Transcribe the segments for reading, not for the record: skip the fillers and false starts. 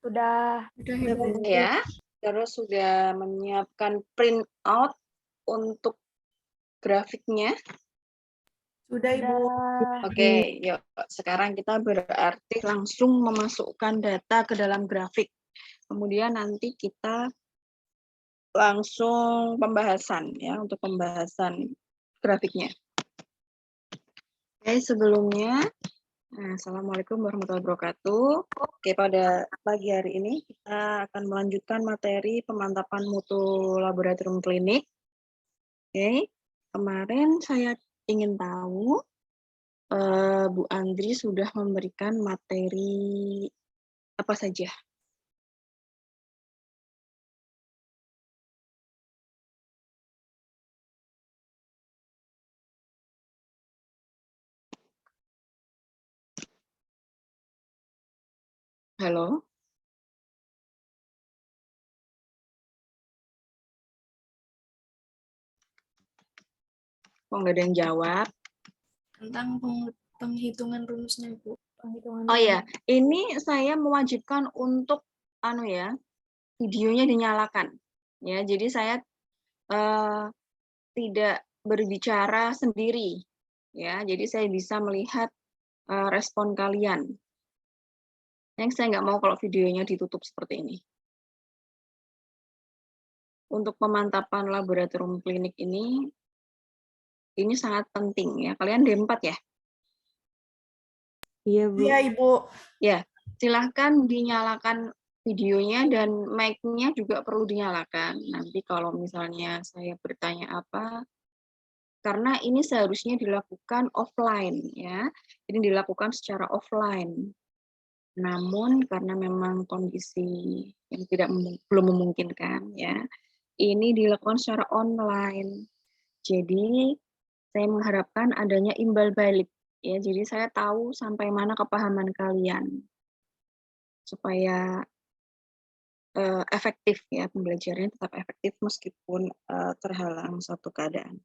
Sudah. Udah ya, Bu. Ya, terus sudah menyiapkan print out untuk grafiknya. Sudah, Ibu. Oke, yuk sekarang kita berarti langsung memasukkan data ke dalam grafik. Kemudian nanti kita langsung pembahasan ya untuk pembahasan grafiknya. Oke, sebelumnya Assalamualaikum warahmatullahi wabarakatuh. Oke, pada pagi hari ini kita akan melanjutkan materi pemantapan mutu laboratorium klinik. Oke, kemarin saya ingin tahu Bu Andri sudah memberikan materi apa saja? Halo? Kok nggak ada yang jawab? Tentang penghitungan rumusnya, Bu. Oh ya, ini saya mewajibkan untuk videonya dinyalakan. Ya, jadi saya tidak berbicara sendiri. Ya, jadi saya bisa melihat respon kalian. Yang saya nggak mau kalau videonya ditutup seperti ini. Untuk pemantapan laboratorium klinik ini sangat penting ya. Kalian D4 ya? Iya, Bu. Iya, Ibu. Ya, silahkan dinyalakan videonya dan mic-nya juga perlu dinyalakan. Nanti kalau misalnya saya bertanya apa, karena ini seharusnya dilakukan offline ya. Ini dilakukan secara offline. Namun karena memang kondisi yang belum memungkinkan ya, ini dilakukan secara online. Jadi saya mengharapkan adanya imbal balik ya. Jadi saya tahu sampai mana kepahaman kalian supaya efektif ya, pembelajarannya tetap efektif meskipun terhalang suatu keadaan.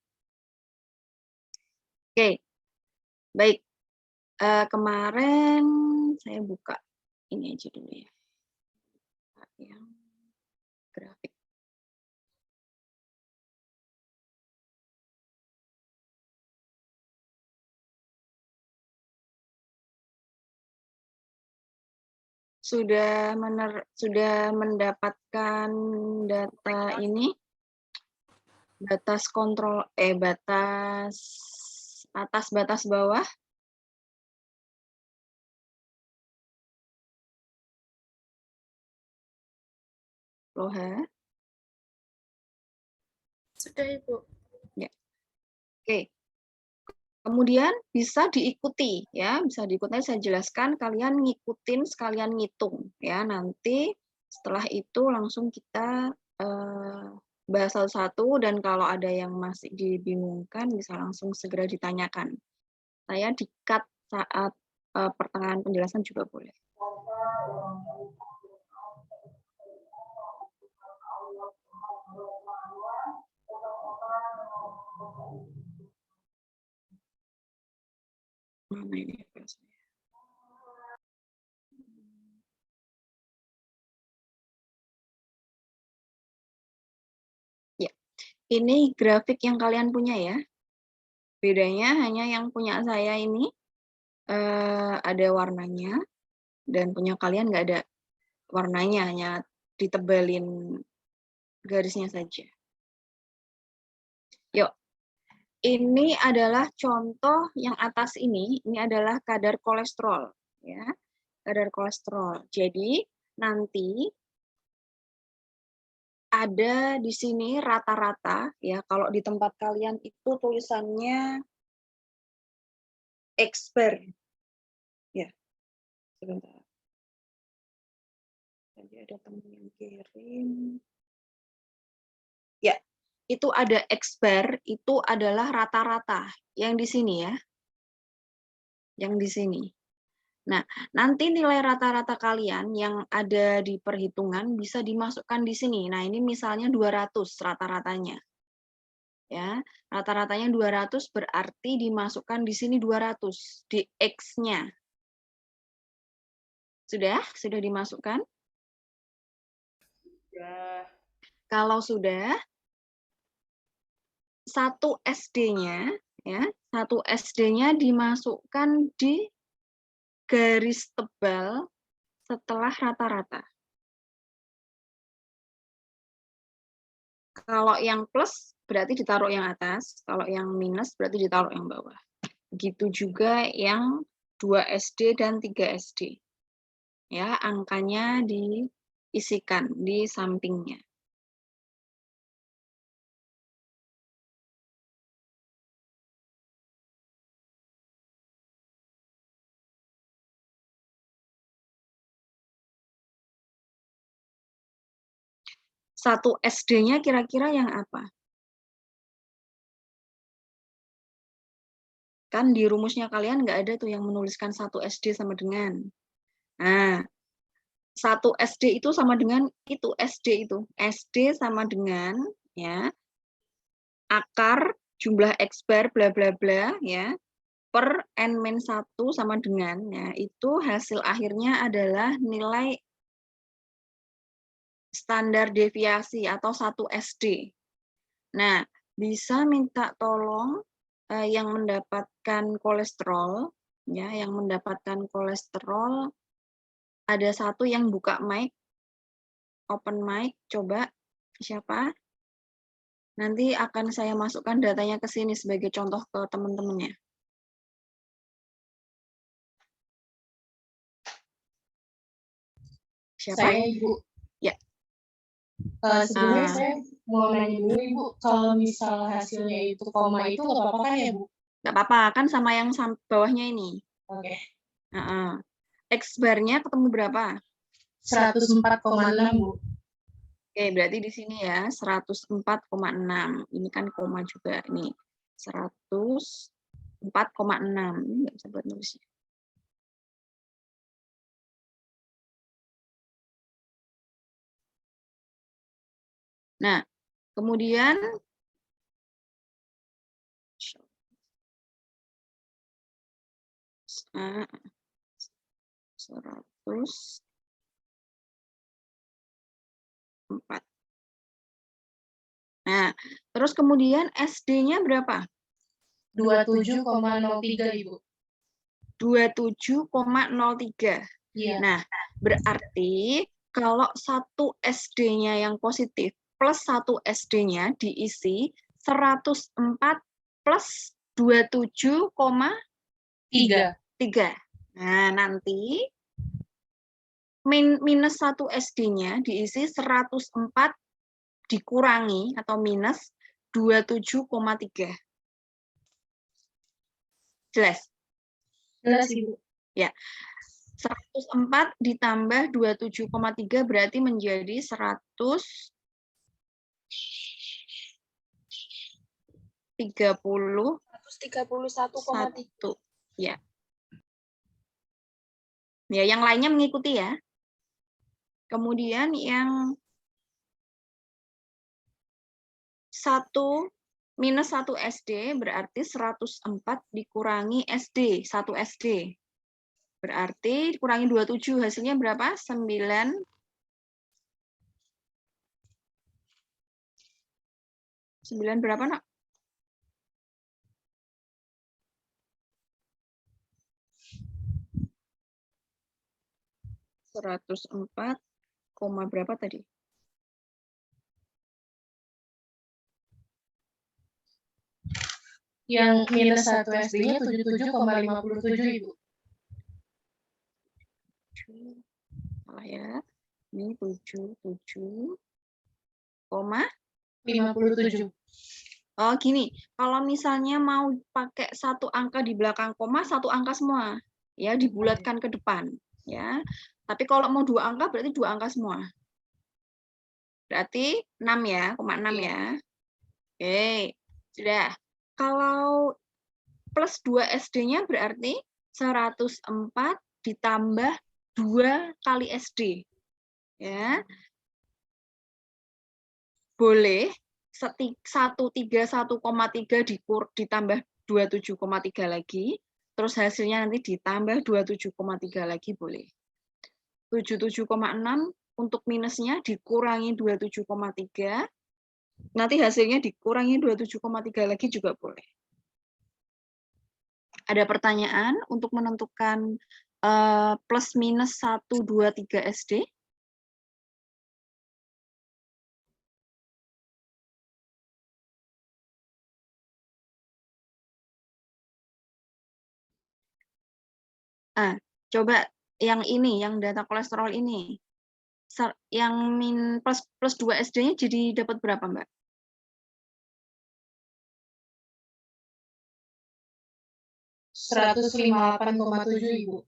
Oke, baik. Kemarin saya buka ini aja dulu ya. Yang grafik. Sudah mendapatkan data ini, batas kontrol, batas atas, batas bawah. Loha. Sudah, Ibu. Ya. Oke. Kemudian bisa diikuti ya, bisa diikuti. Saya jelaskan, kalian ngikutin sekalian ngitung ya. Nanti setelah itu langsung kita bahas satu-satu, dan kalau ada yang masih dibingungkan bisa langsung segera ditanyakan. Saya di-cut saat pertengahan penjelasan juga boleh. Mana ini biasanya? Ya, ini grafik yang kalian punya ya. Bedanya hanya yang punya saya ini ada warnanya, dan punya kalian nggak ada warnanya, hanya ditebalin garisnya saja. Yuk, ini adalah contoh yang atas ini adalah kadar kolesterol ya, kadar kolesterol. Jadi nanti ada di sini rata-rata ya, kalau di tempat kalian itu tulisannya expert ya. Sebentar. Tadi ada teman yang kirim. Ya, itu ada expert, itu adalah rata-rata yang di sini ya. Yang di sini. Nah, nanti nilai rata-rata kalian yang ada di perhitungan bisa dimasukkan di sini. Nah, ini misalnya 200 rata-ratanya. Ya, rata-ratanya 200 berarti dimasukkan di sini 200 di X-nya. Sudah dimasukkan? Sudah. Kalau sudah, 1 SD-nya ya, 1 SD-nya dimasukkan di garis tebal setelah rata-rata. Kalau yang plus berarti ditaruh yang atas, kalau yang minus berarti ditaruh yang bawah. Begitu juga yang 2 SD dan 3 SD. Ya, angkanya diisikan di sampingnya. Satu SD-nya kira-kira yang apa? Kan di rumusnya kalian nggak ada tuh yang menuliskan 1 SD sama dengan. Nah, 1 SD itu sama dengan itu, SD itu. SD sama dengan ya akar jumlah X bar bla bla bla ya per n-1 sama dengan ya itu hasil akhirnya adalah nilai standar deviasi atau 1 SD. Nah, bisa minta tolong yang mendapatkan kolesterol ya, yang mendapatkan kolesterol ada satu yang buka mic, open mic, coba siapa? Nanti akan saya masukkan datanya ke sini sebagai contoh ke teman-temannya. Siapa? Saya, Ibu. Ya. Sebelumnya saya mau nanya dulu, Ibu, kalau misal hasilnya itu koma itu nggak apa-apa kan ya, Bu? Nggak apa-apa, kan sama yang bawahnya ini. Oke. X bar-nya ketemu berapa? 104,6, Bu. Oke, berarti di sini ya 104,6. Ini kan koma juga ini. 104,6. Ini nggak bisa buat nulisnya. Nah, kemudian 104. Nah, terus kemudian SD-nya berapa? 27,03, Ibu. 27,03. Iya. Nah, berarti kalau 1 SD-nya yang positif plus 1 SD-nya diisi 104 plus 27,3. Nah, nanti minus 1 SD-nya diisi 104 dikurangi atau minus 27,3. Jelas? Jelas, Ibu. Ya. 104 ditambah 27,3 berarti menjadi 131,1. Ya. Ya, yang lainnya mengikuti ya. Kemudian yang 1 minus 1 SD berarti 104 dikurangi SD, 1 SD. Berarti dikurangi 27, hasilnya berapa? 9. 9 berapa, Nak? ...104, berapa tadi? Yang minus 1 SD-nya 77,57, Ibu. Salah ya. Ini 77,57. Oh, gini. Kalau misalnya mau pakai satu angka di belakang koma, satu angka semua. Ya, dibulatkan ke depan. Ya. Tapi kalau mau 2 angka, berarti 2 angka semua. Berarti 6 ya, 6 ya. Oke, sudah. Kalau plus 2 SD-nya berarti 104 ditambah 2 kali SD. Ya. Boleh 131,3 ditambah 27,3 lagi, terus hasilnya nanti ditambah 27,3 lagi boleh. 77,6 untuk minusnya dikurangi 27,3, nanti hasilnya dikurangi 27,3 lagi juga boleh. Ada pertanyaan untuk menentukan plus minus 1, 2, 3 SD? Coba yang ini, yang data kolesterol ini. Yang plus 2 SD-nya jadi dapat berapa, Mbak? 158,7, Ibu.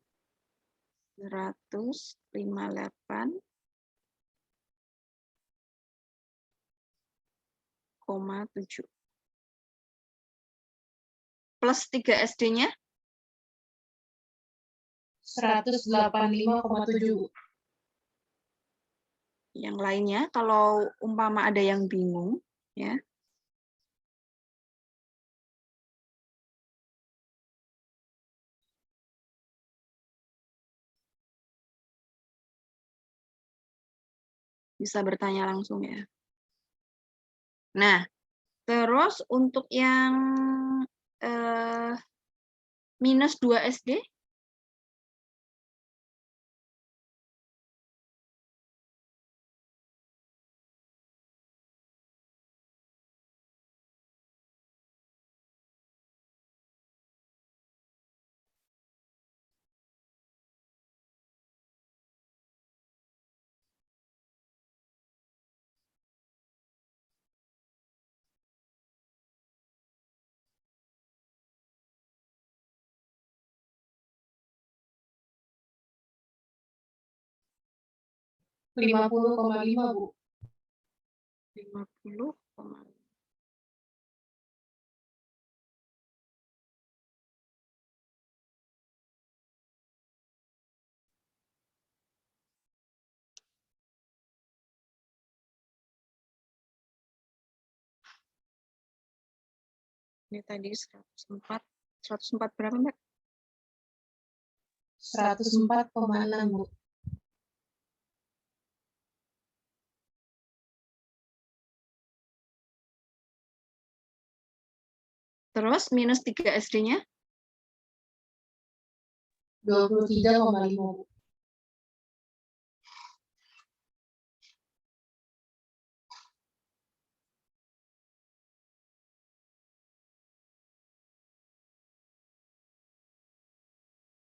158,7. Plus 3 SD-nya? 185,7, Bu. Yang lainnya, kalau umpama ada yang bingung, ya. Bisa bertanya langsung ya. Nah, terus untuk yang minus 2 SD? Lima 50,5, Bu. 50,5. Ini tadi 104 berapa, Mbak? 104,6, Bu. Terus minus 3 SD-nya? 23,5, Bu.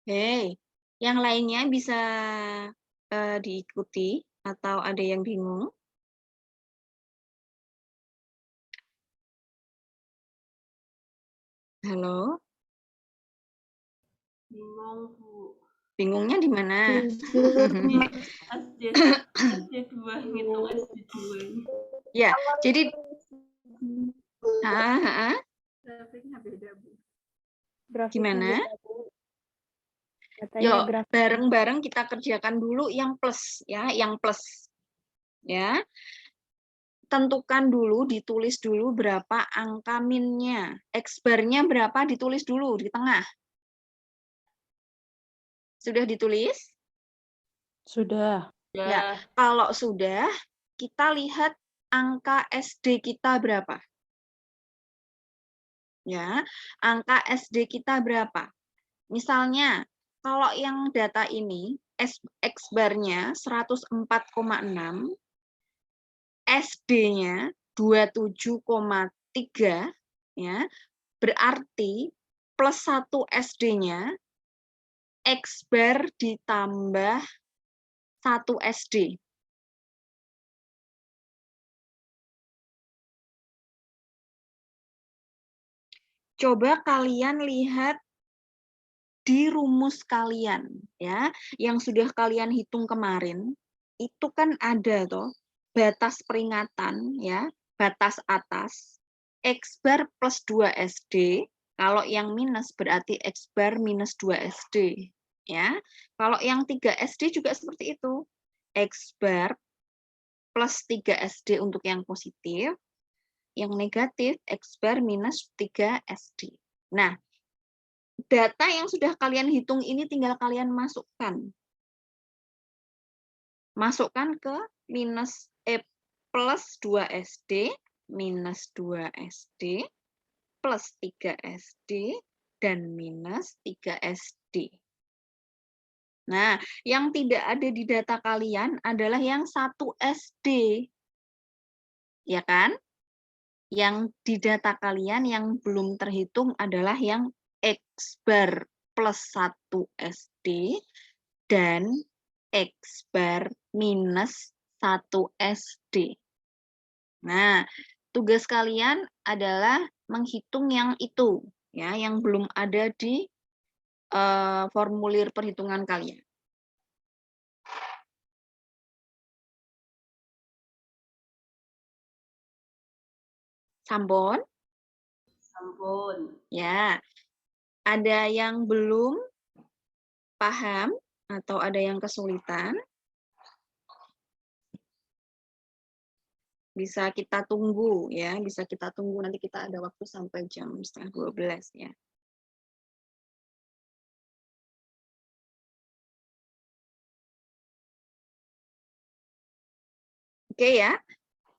Oke, yang lainnya bisa diikuti atau ada yang bingung? Halo? Bingung, Bu. Bingungnya di mana? SD2, ngitung SD2 ini. Ya, jadi Grafiknya beda, Bu. gimana? Katanya Yuk, bareng-bareng kita kerjakan dulu yang plus ya, yang plus. Ya. Tentukan dulu, ditulis dulu berapa angka minnya. X-bar-nya berapa ditulis dulu di tengah. Sudah ditulis? Sudah. Ya, kalau sudah, kita lihat angka SD kita berapa. Ya, angka SD kita berapa? Misalnya, kalau yang data ini X-bar-nya 104,6, SD-nya 27,3, ya, berarti plus 1 SD-nya X-bar ditambah 1 SD. Coba kalian lihat di rumus kalian, ya, yang sudah kalian hitung kemarin, itu kan ada toh batas peringatan, ya, batas atas, X-bar plus 2 SD, kalau yang minus berarti X-bar minus 2 SD. Ya. Kalau yang 3 SD juga seperti itu, X-bar plus 3 SD untuk yang positif, yang negatif X-bar minus 3 SD. Nah, data yang sudah kalian hitung ini tinggal kalian masukkan. masukkan ke plus 2 SD, minus 2 SD, plus 3 SD, dan minus 3 SD. Nah, yang tidak ada di data kalian adalah yang 1 SD. Ya kan? Yang di data kalian yang belum terhitung adalah yang X bar plus 1 SD dan X bar minus 1 SD. Nah, tugas kalian adalah menghitung yang itu, ya, yang belum ada di formulir perhitungan kalian. Sampun? Sampun. Ya. Ada yang belum paham atau ada yang kesulitan? Bisa kita tunggu ya, bisa kita tunggu, nanti kita ada waktu sampai jam 11:30 ya. Oke ya,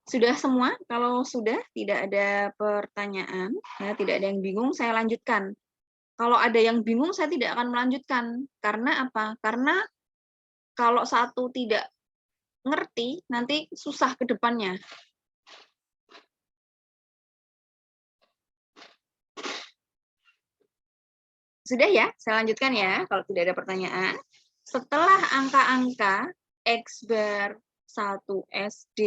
sudah semua? Kalau sudah tidak ada pertanyaan, ya, tidak ada yang bingung, saya lanjutkan. Kalau ada yang bingung, saya tidak akan melanjutkan. Karena apa? Karena kalau satu tidak ngerti, nanti susah ke depannya. Sudah ya, saya lanjutkan ya, kalau tidak ada pertanyaan. Setelah angka-angka X bar 1 SD,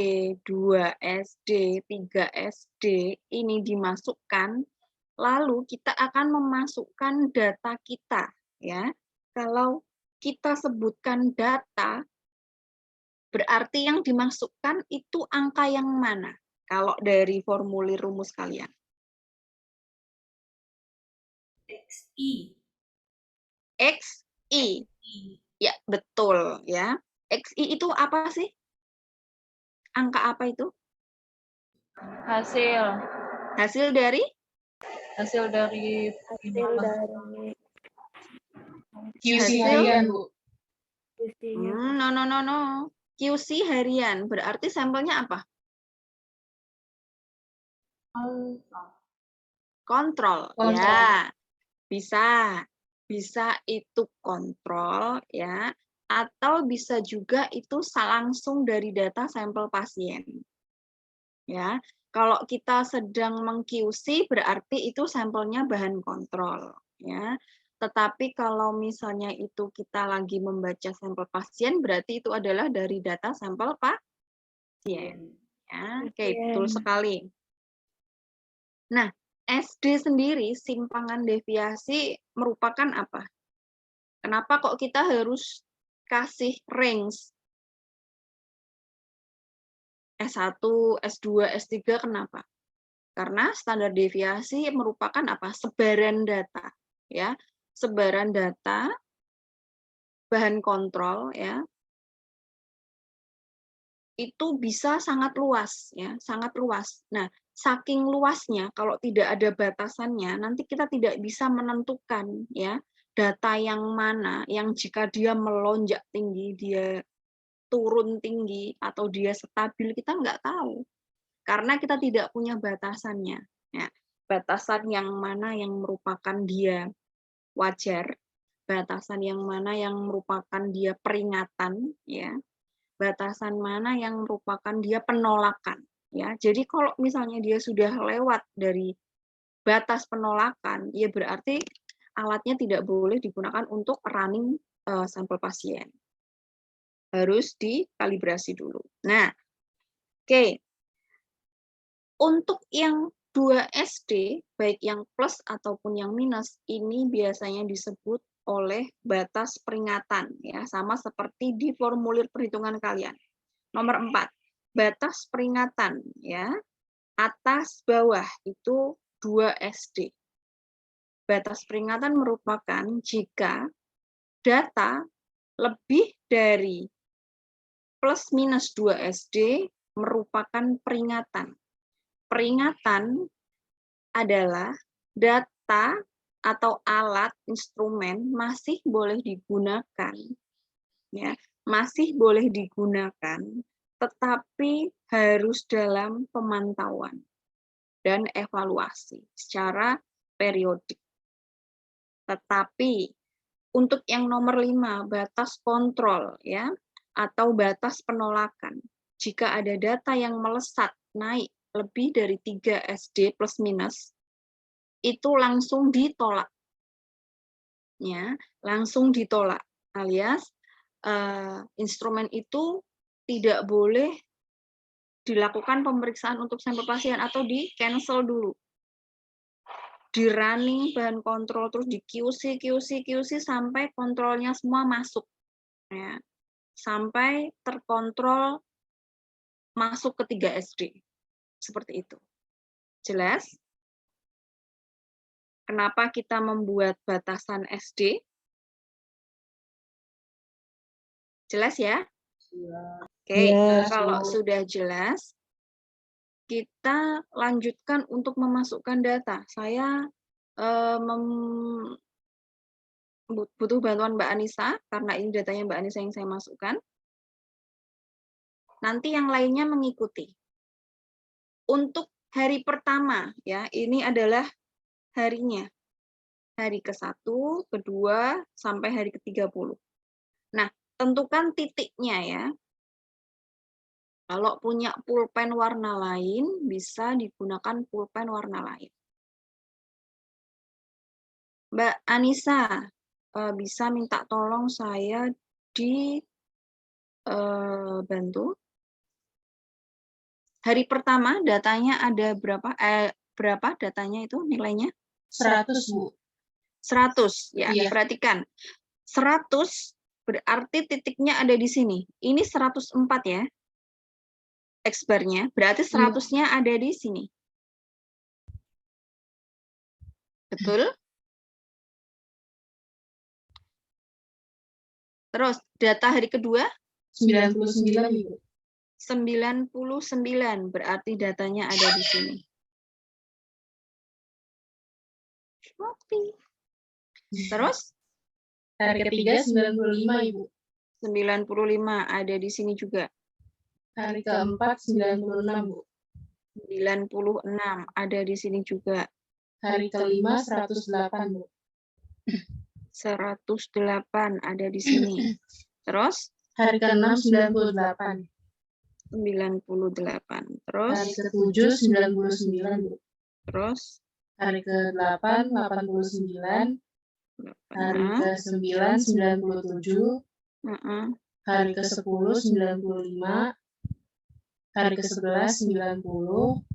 2 SD, 3 SD ini dimasukkan, lalu kita akan memasukkan data kita, ya. Kalau kita sebutkan data, berarti yang dimasukkan itu angka yang mana? Kalau dari formulir rumus kalian. XI. XI. Ya, betul ya. XI itu apa sih? Angka apa itu? Hasil Hasil dari? hasil dari QC Hasil? harian, Bu. No. QC harian. Berarti sampelnya apa? Kontrol. Kontrol. Ya. Bisa. Bisa itu kontrol ya. Atau bisa juga itu langsung dari data sampel pasien. Ya. Kalau kita sedang meng-QC berarti itu sampelnya bahan kontrol ya. Tetapi kalau misalnya itu kita lagi membaca sampel pasien berarti itu adalah dari data sampel pasien. Ya, oke, betul sekali. Nah, SD sendiri simpangan deviasi merupakan apa? Kenapa kok kita harus kasih range? S1, S2, S3 kenapa? Karena standar deviasi merupakan apa? Sebaran data, ya. Sebaran data bahan kontrol ya. Itu bisa sangat luas ya, sangat luas. Nah, saking luasnya kalau tidak ada batasannya nanti kita tidak bisa menentukan ya data yang mana yang jika dia melonjak tinggi, dia turun tinggi atau dia stabil kita nggak tahu. Karena kita tidak punya batasannya. Ya, batasan yang mana yang merupakan dia wajar, batasan yang mana yang merupakan dia peringatan ya. Batasan mana yang merupakan dia penolakan ya. Jadi kalau misalnya dia sudah lewat dari batas penolakan ya berarti alatnya tidak boleh digunakan untuk running sampel pasien. Harus dikalibrasi dulu. Nah, oke. Untuk yang 2 SD, baik yang plus ataupun yang minus, ini biasanya disebut oleh batas peringatan ya, sama seperti di formulir perhitungan kalian. Nomor 4, batas peringatan ya. Atas bawah itu 2 SD. Batas peringatan merupakan jika data lebih dari plus minus 2 SD merupakan peringatan. Peringatan adalah data atau alat instrumen masih boleh digunakan ya, masih boleh digunakan, tetapi harus dalam pemantauan dan evaluasi secara periodik. Tetapi untuk yang nomor 5, batas kontrol ya atau batas penolakan. Jika ada data yang melesat naik lebih dari 3 SD plus minus, itu langsung ditolak. Ya, langsung ditolak. Alias instrumen itu tidak boleh dilakukan pemeriksaan untuk sampel pasien atau di cancel dulu. Di running bahan kontrol terus di QC sampai kontrolnya semua masuk. Ya. Sampai terkontrol masuk ke 3 SD. Seperti itu. Jelas? Kenapa kita membuat batasan SD? Jelas ya? Oke, Yes. kalau sudah jelas, kita lanjutkan untuk memasukkan data. Saya butuh bantuan Mbak Anissa, karena ini datanya Mbak Anissa yang saya masukkan. Nanti yang lainnya mengikuti. Untuk hari pertama, ya, ini adalah harinya. Hari ke-1, kedua, sampai hari ke-30. Nah, tentukan titiknya ya. Kalau punya pulpen warna lain, bisa digunakan pulpen warna lain. Mbak Anissa, bisa minta tolong saya bantu. Hari pertama datanya ada berapa? Berapa datanya itu nilainya? 100, Bu. 100, ya. Iya. Perhatikan. 100 berarti titiknya ada di sini. Ini 104 ya. X-bar-nya. Berarti 100-nya ada di sini. Betul? Terus data hari kedua 99, Ibu. 99, berarti datanya ada di sini. Terus Hari ketiga 95, Ibu. 95 ada di sini juga. Hari keempat 96, Bu. 96 ada di sini juga. Hari kelima 108, Bu. 108 ada di sini. Terus Hari ke-6 98. 98. Terus Hari ke-7 99, Bu. terus Hari ke-8 89. Hari ke-9 97. Hari ke-10 95. Hari ke-11 90.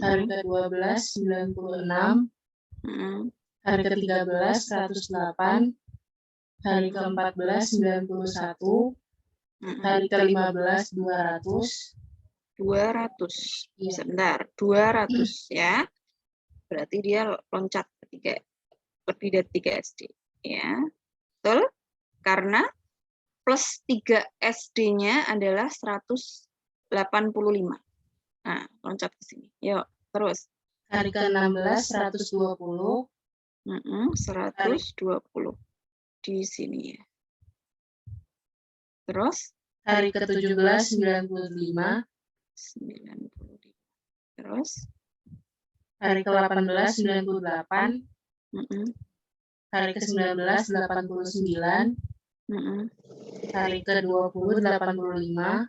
Hari ke-12 96. Hari ke-13 108. Hari ke-14 91. Hari ke-15 200. 200. Iya. Sebentar, 200 ya. Berarti dia loncat ke lebih dari 3 SD. Ya. Betul? Karena plus 3 SD-nya adalah 185. Nah, loncat ke sini. Yuk, terus. Hari ke-16 120. 120 di sini ya. Terus Hari ke-17 95. 95. Terus Hari ke-18 98. Hari ke-19 89. Hari ke-20 85.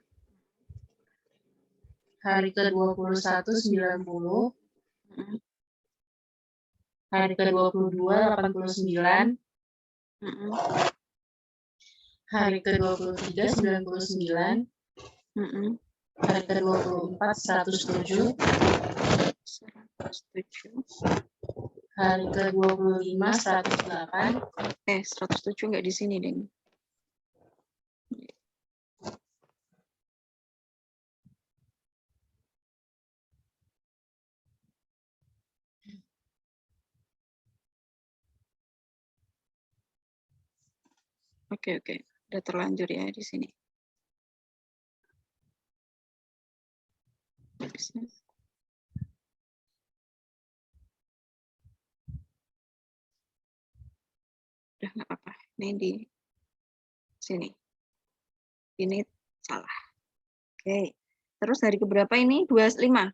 Hari ke-21 90. Hari ke-22 89. Hari ke-23 99. Hari ke-24 107. 107. Hari ke-25 108. 107 nggak di sini, Deng. Oke. Udah terlanjur ya di sini. Udah nggak apa-apa. Ini di sini. Ini salah. Oke. Terus hari keberapa ini? 25?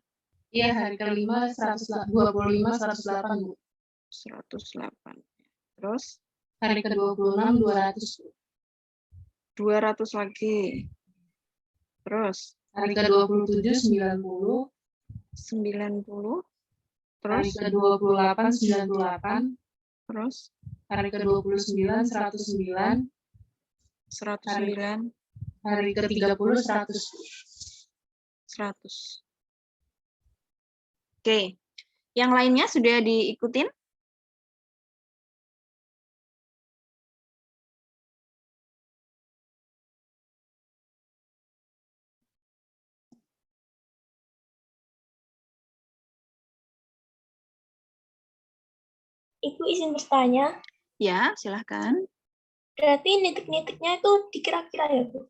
Iya, hari kelima 125, 108, Bu. 108. Terus Hari ke-26, 200. 200 lagi. Terus Hari ke-27, 90. 90. Hari Terus ke-28, 98. terus Hari ke-29, 109. 109, Hari ke-30, 100. 100. Oke. Yang lainnya sudah diikutin? Ibu izin bertanya, Ya, silahkan. berarti nitik-nitiknya itu dikira-kira ya, Bu?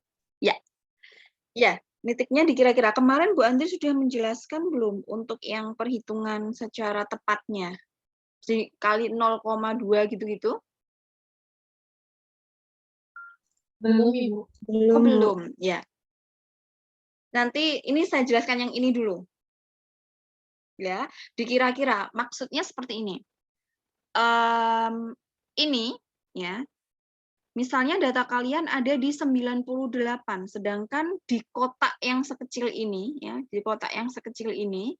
Ya, nitiknya dikira-kira. Kemarin Bu Andri sudah menjelaskan belum untuk yang perhitungan secara tepatnya? Dikali 0,2 gitu-gitu? Belum, Ibu. Oh, belum, ya. Nanti ini saya jelaskan yang ini dulu. Ya, dikira-kira. Maksudnya seperti ini. Ini, ya, misalnya data kalian ada di 98, sedangkan di kotak yang sekecil ini, ya, di kotak yang sekecil ini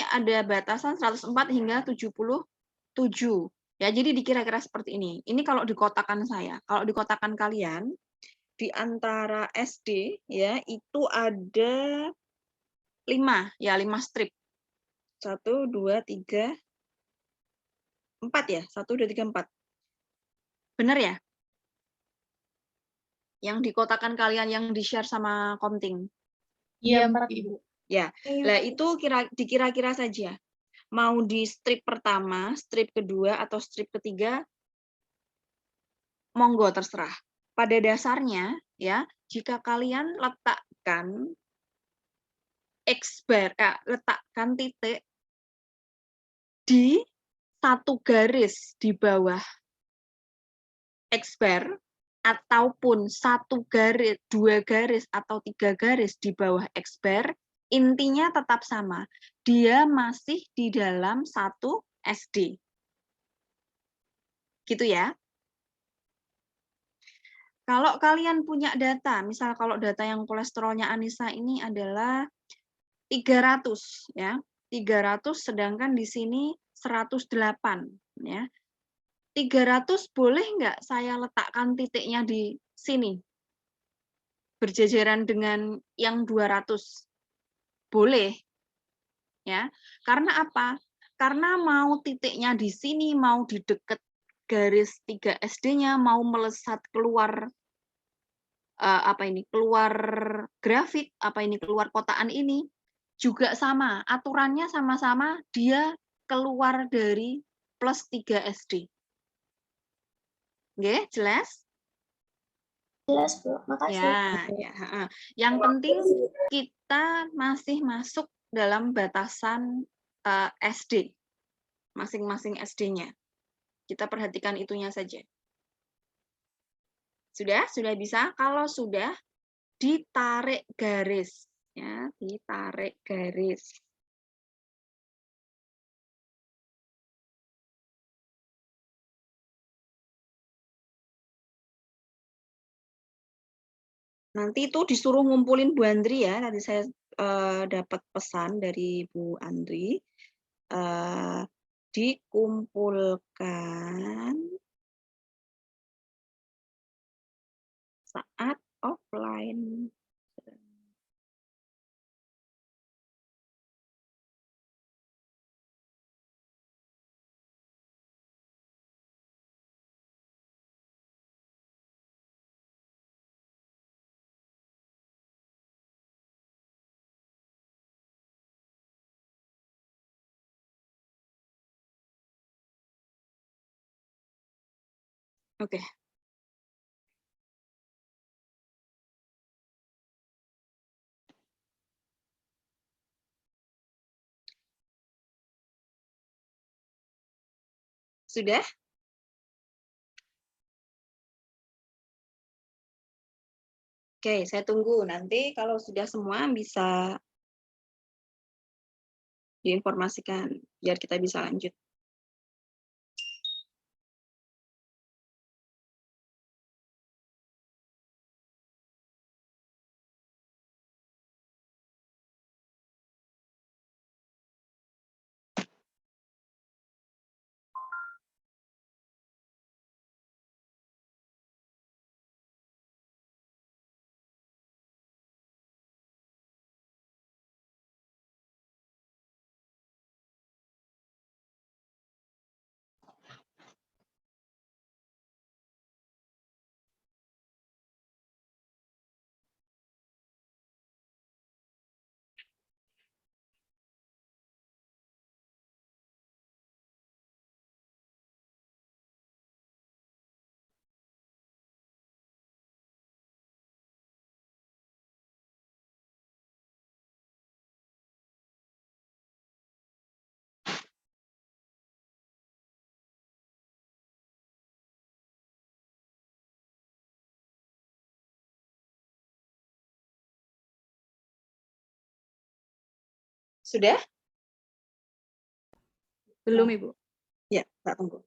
ada batasan 104 hingga 77. Ya, jadi dikira-kira seperti ini. Ini kalau di kotakan saya. Kalau di kotakan kalian, di antara SD, ya, itu ada 5, ya, 5 strip. 1, 2, 3, 4 ya? 1, 2, 3, 4. Benar ya? Yang di kotakan kalian yang di-share sama Komting. Iya, 4, Ibu. Ya, lah itu dikira-kira saja. Mau di strip pertama, strip kedua, atau strip ketiga, monggo terserah. Pada dasarnya, ya, jika kalian letakkan letakkan titik di satu garis di bawah X bar, ataupun satu garis, 2 garis, atau 3 garis di bawah X bar, intinya tetap sama. Dia masih di dalam satu SD. Gitu ya. Kalau kalian punya data, misal kalau data yang kolesterolnya Anissa ini adalah 300, ya. 300, sedangkan di sini 108, ya. 300 boleh nggak saya letakkan titiknya di sini? Berjajaran dengan yang 200. Boleh. Ya. Karena apa? Karena mau titiknya di sini, mau di dekat garis 3 SD-nya, mau melesat keluar keluar grafik, keluar kotaan ini juga sama. Aturannya sama-sama, dia keluar dari plus 3 SD. Oke, jelas? Jelas, Bu. Makasih. Ya. Yang penting kita masih masuk dalam batasan SD, masing-masing SD-nya. Kita perhatikan itunya saja. Sudah bisa? Kalau sudah, ditarik garis, ya, ditarik garis. Nanti itu disuruh ngumpulin Bu Andri ya. Tadi saya dapat pesan dari Bu Andri. Dikumpulkan saat offline. Oke. Sudah? Oke, saya tunggu. Nanti kalau sudah semua bisa diinformasikan biar kita bisa lanjut. Sudah? Belum, Ibu. Ya, tak tunggu.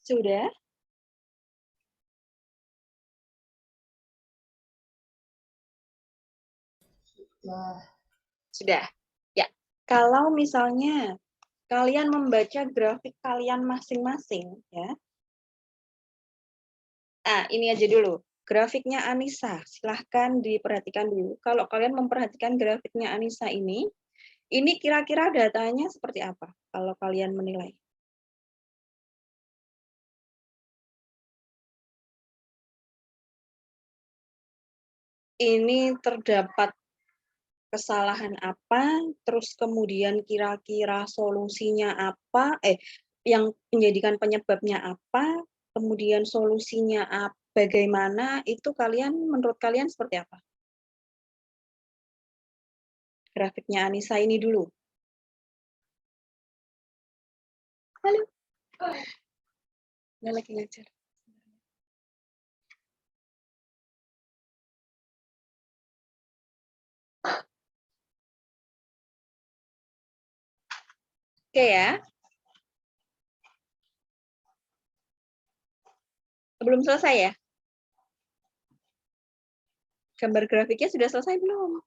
Sudah? Sudah. Ya. Kalau misalnya kalian membaca grafik kalian masing-masing, ya. Ini aja dulu. Grafiknya Anissa, silahkan diperhatikan dulu. Kalau kalian memperhatikan grafiknya Anissa ini kira-kira datanya seperti apa kalau kalian menilai? Ini terdapat kesalahan apa, terus kemudian kira-kira solusinya apa, yang menjadikan penyebabnya apa, kemudian solusinya bagaimana, itu menurut kalian seperti apa? Grafiknya Anissa ini dulu. Halo. Dia lagi ngajar. Oke ya. Belum selesai ya? Gambar grafiknya sudah selesai belum?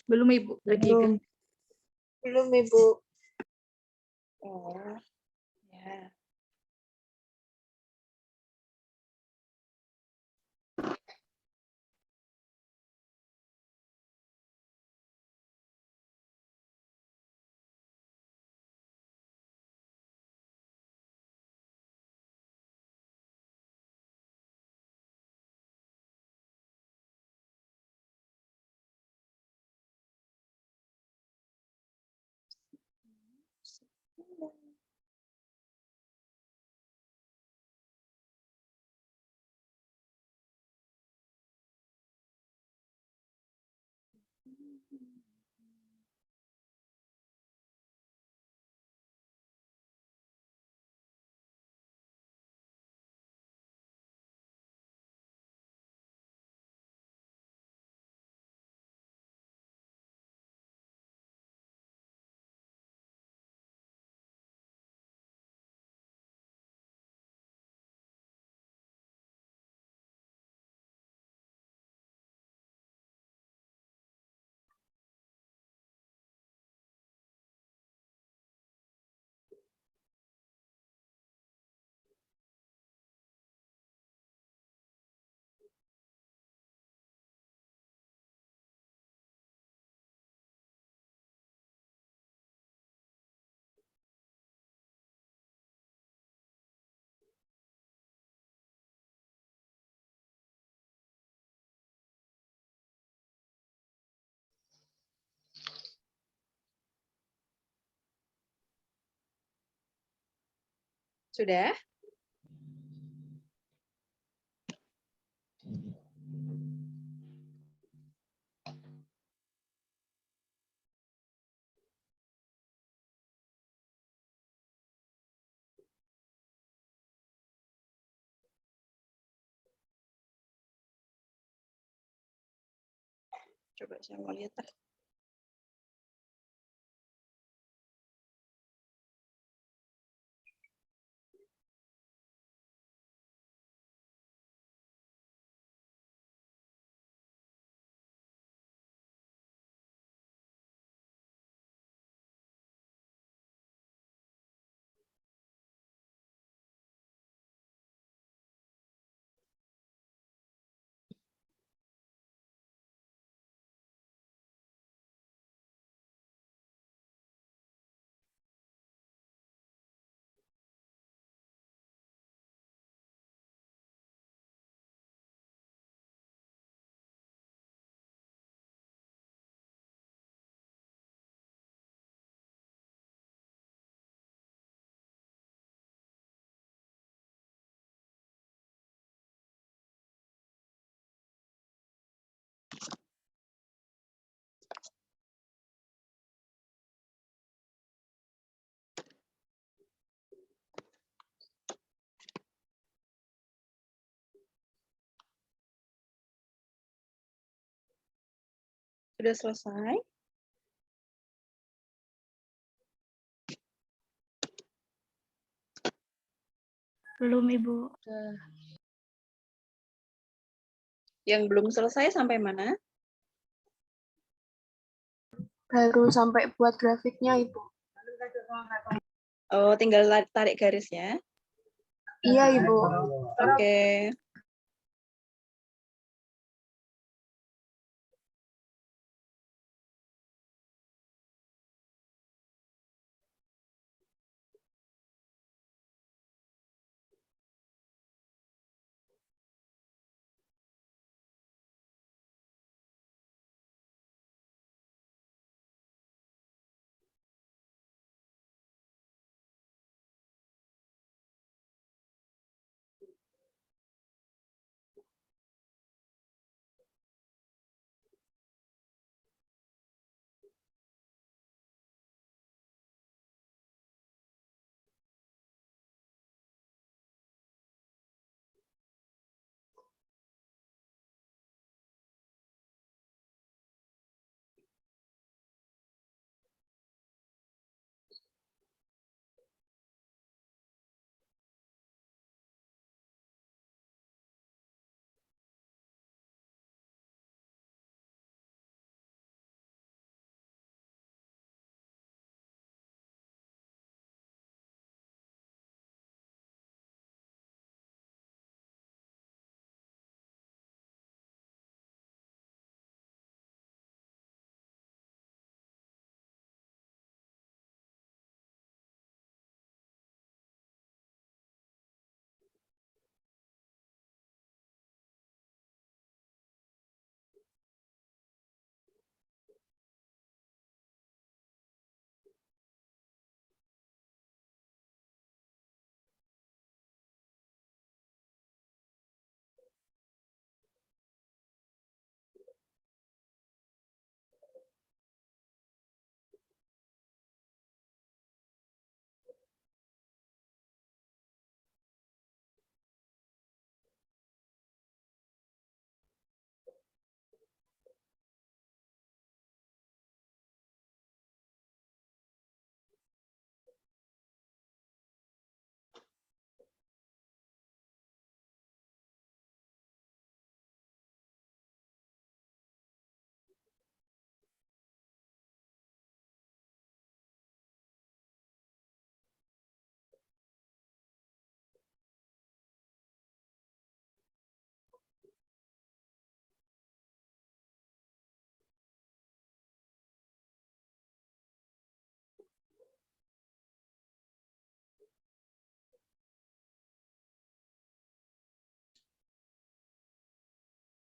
Belum, Ibu. Lagi Belum. Belum, Ibu. Oh, ya. Sudah? Coba saya mau lihat. Sudah selesai? Belum, Ibu. Yang belum selesai sampai mana? Baru sampai buat grafiknya, Ibu. Oh, tinggal tarik garisnya. Iya, Ibu. Oke.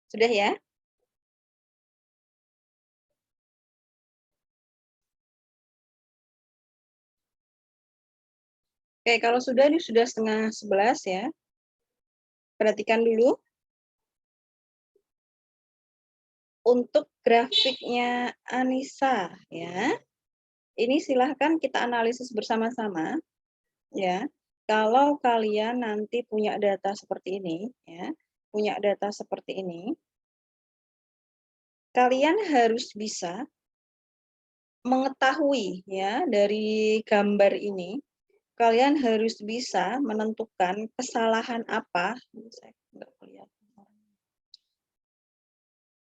Sudah ya? Oke, kalau sudah, ini sudah 10:30 ya. Perhatikan dulu. Untuk grafiknya Anissa, ya. Ini silahkan kita analisis bersama-sama, ya. Kalau kalian nanti punya data seperti ini, ya, punya data seperti ini, kalian harus bisa mengetahui, ya, dari gambar ini, kalian harus bisa menentukan kesalahan apa. Saya nggak kelihatan.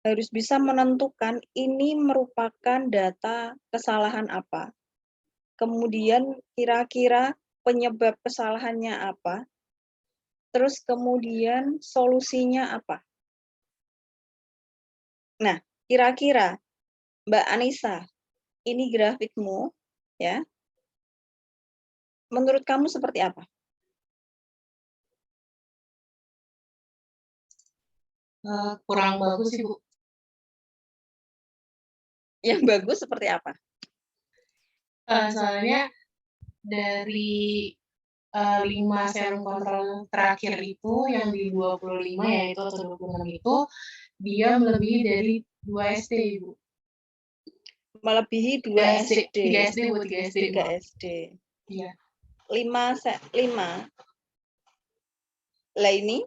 Harus bisa menentukan ini merupakan data kesalahan apa. Kemudian kira-kira penyebab kesalahannya apa. Terus kemudian solusinya apa. Nah, kira-kira Mbak Anissa, ini grafikmu, ya. Menurut kamu seperti apa? Kurang bagus sih, Bu. Yang bagus seperti apa? Soalnya dari 5 serum kontrol terakhir itu yang di 25 ya itu atau 26 itu dia melebihi dari 2 SD, Ibu. Melebihi 2 SD. 3 SD, Bu, 3 SD. 3 SD. Iya. 5. Lah ini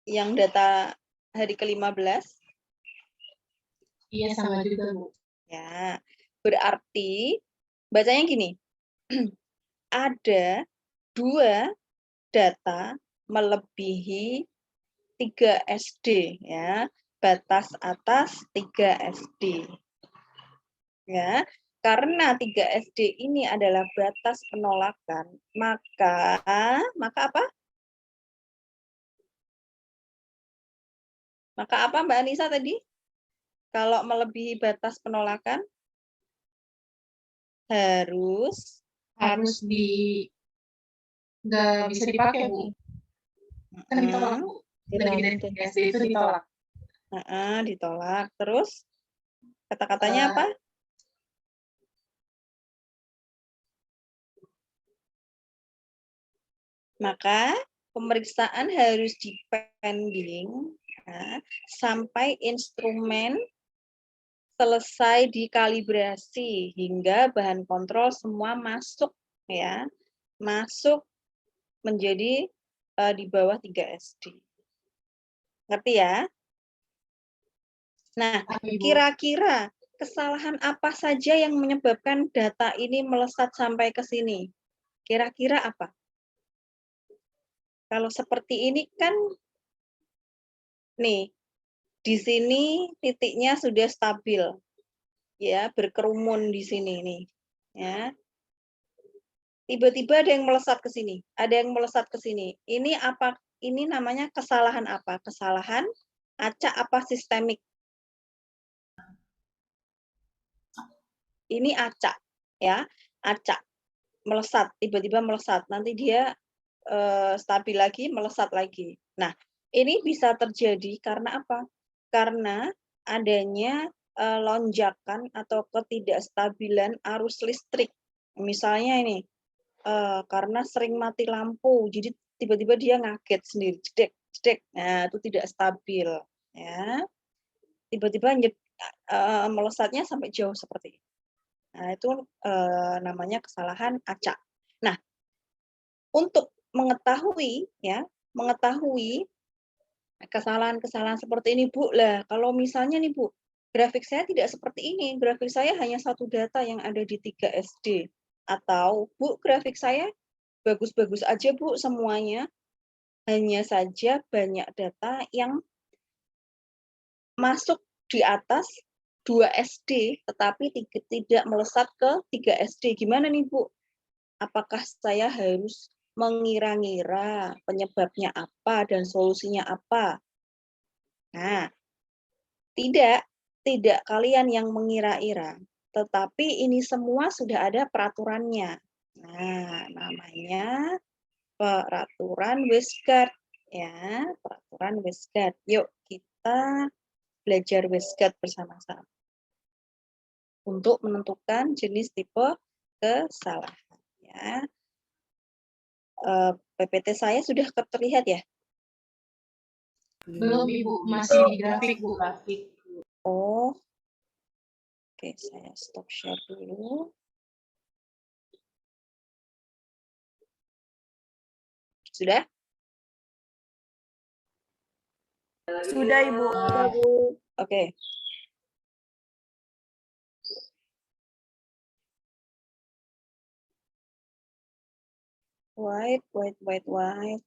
yang data hari ke-15. Iya, sama juga, Bu. Ya, berarti bacanya gini. Ada 2 data melebihi 3 SD, ya. Batas atas 3 SD. Ya, karena 3 SD ini adalah batas penolakan, maka apa? Maka apa Mbak Anissa tadi? Kalau melebihi batas penolakan harus nggak bisa dipakai, Bu. Kan ditolak, Bu. Lebih dari 3 SD itu ditolak. Ditolak. Terus kata-katanya apa? Maka pemeriksaan harus dipending, ya, sampai instrumen selesai dikalibrasi hingga bahan kontrol semua masuk, ya, masuk menjadi di bawah 3 SD. Ngerti ya? Nah, kira-kira kesalahan apa saja yang menyebabkan data ini melesat sampai ke sini? Kira-kira apa? Kalau seperti ini kan, nih, di sini titiknya sudah stabil, ya, berkerumun di sini nih, ya. Tiba-tiba ada yang melesat ke sini, ada yang melesat ke sini. Ini apa? Ini namanya kesalahan apa? Kesalahan acak apa sistemik? Ini acak, ya, acak, melesat, tiba-tiba melesat. Nanti dia stabil lagi, melesat lagi. Nah, ini bisa terjadi karena apa? Karena adanya lonjakan atau ketidakstabilan arus listrik. Misalnya ini, karena sering mati lampu, jadi tiba-tiba dia ngaget sendiri, jedek, jedek. Nah, itu tidak stabil, ya. Tiba-tiba melesatnya sampai jauh seperti ini. Nah, itu namanya kesalahan acak. Nah, untuk mengetahui, ya, mengetahui kesalahan-kesalahan seperti ini, Bu. Lah, kalau misalnya nih, Bu, grafik saya tidak seperti ini. Grafik saya hanya satu data yang ada di 3 SD. Atau, Bu, grafik saya bagus-bagus aja, Bu, semuanya. Hanya saja banyak data yang masuk di atas 2 SD, tetapi tidak melesat ke 3 SD. Gimana nih, Bu? Apakah saya harus mengira-ngira penyebabnya apa dan solusinya apa? Nah, tidak kalian yang mengira-ira, tetapi ini semua sudah ada peraturannya. Nah, namanya peraturan Westgard, ya, peraturan Westgard. Yuk kita kita belajar WSGAT bersama-sama untuk menentukan jenis tipe kesalahan. Ya. PPT saya sudah terlihat ya? Belum Ibu, masih di grafik Bu. Grafik. Oh, oke, saya stop share dulu. Sudah? Sudah, Ibu. Oke. White,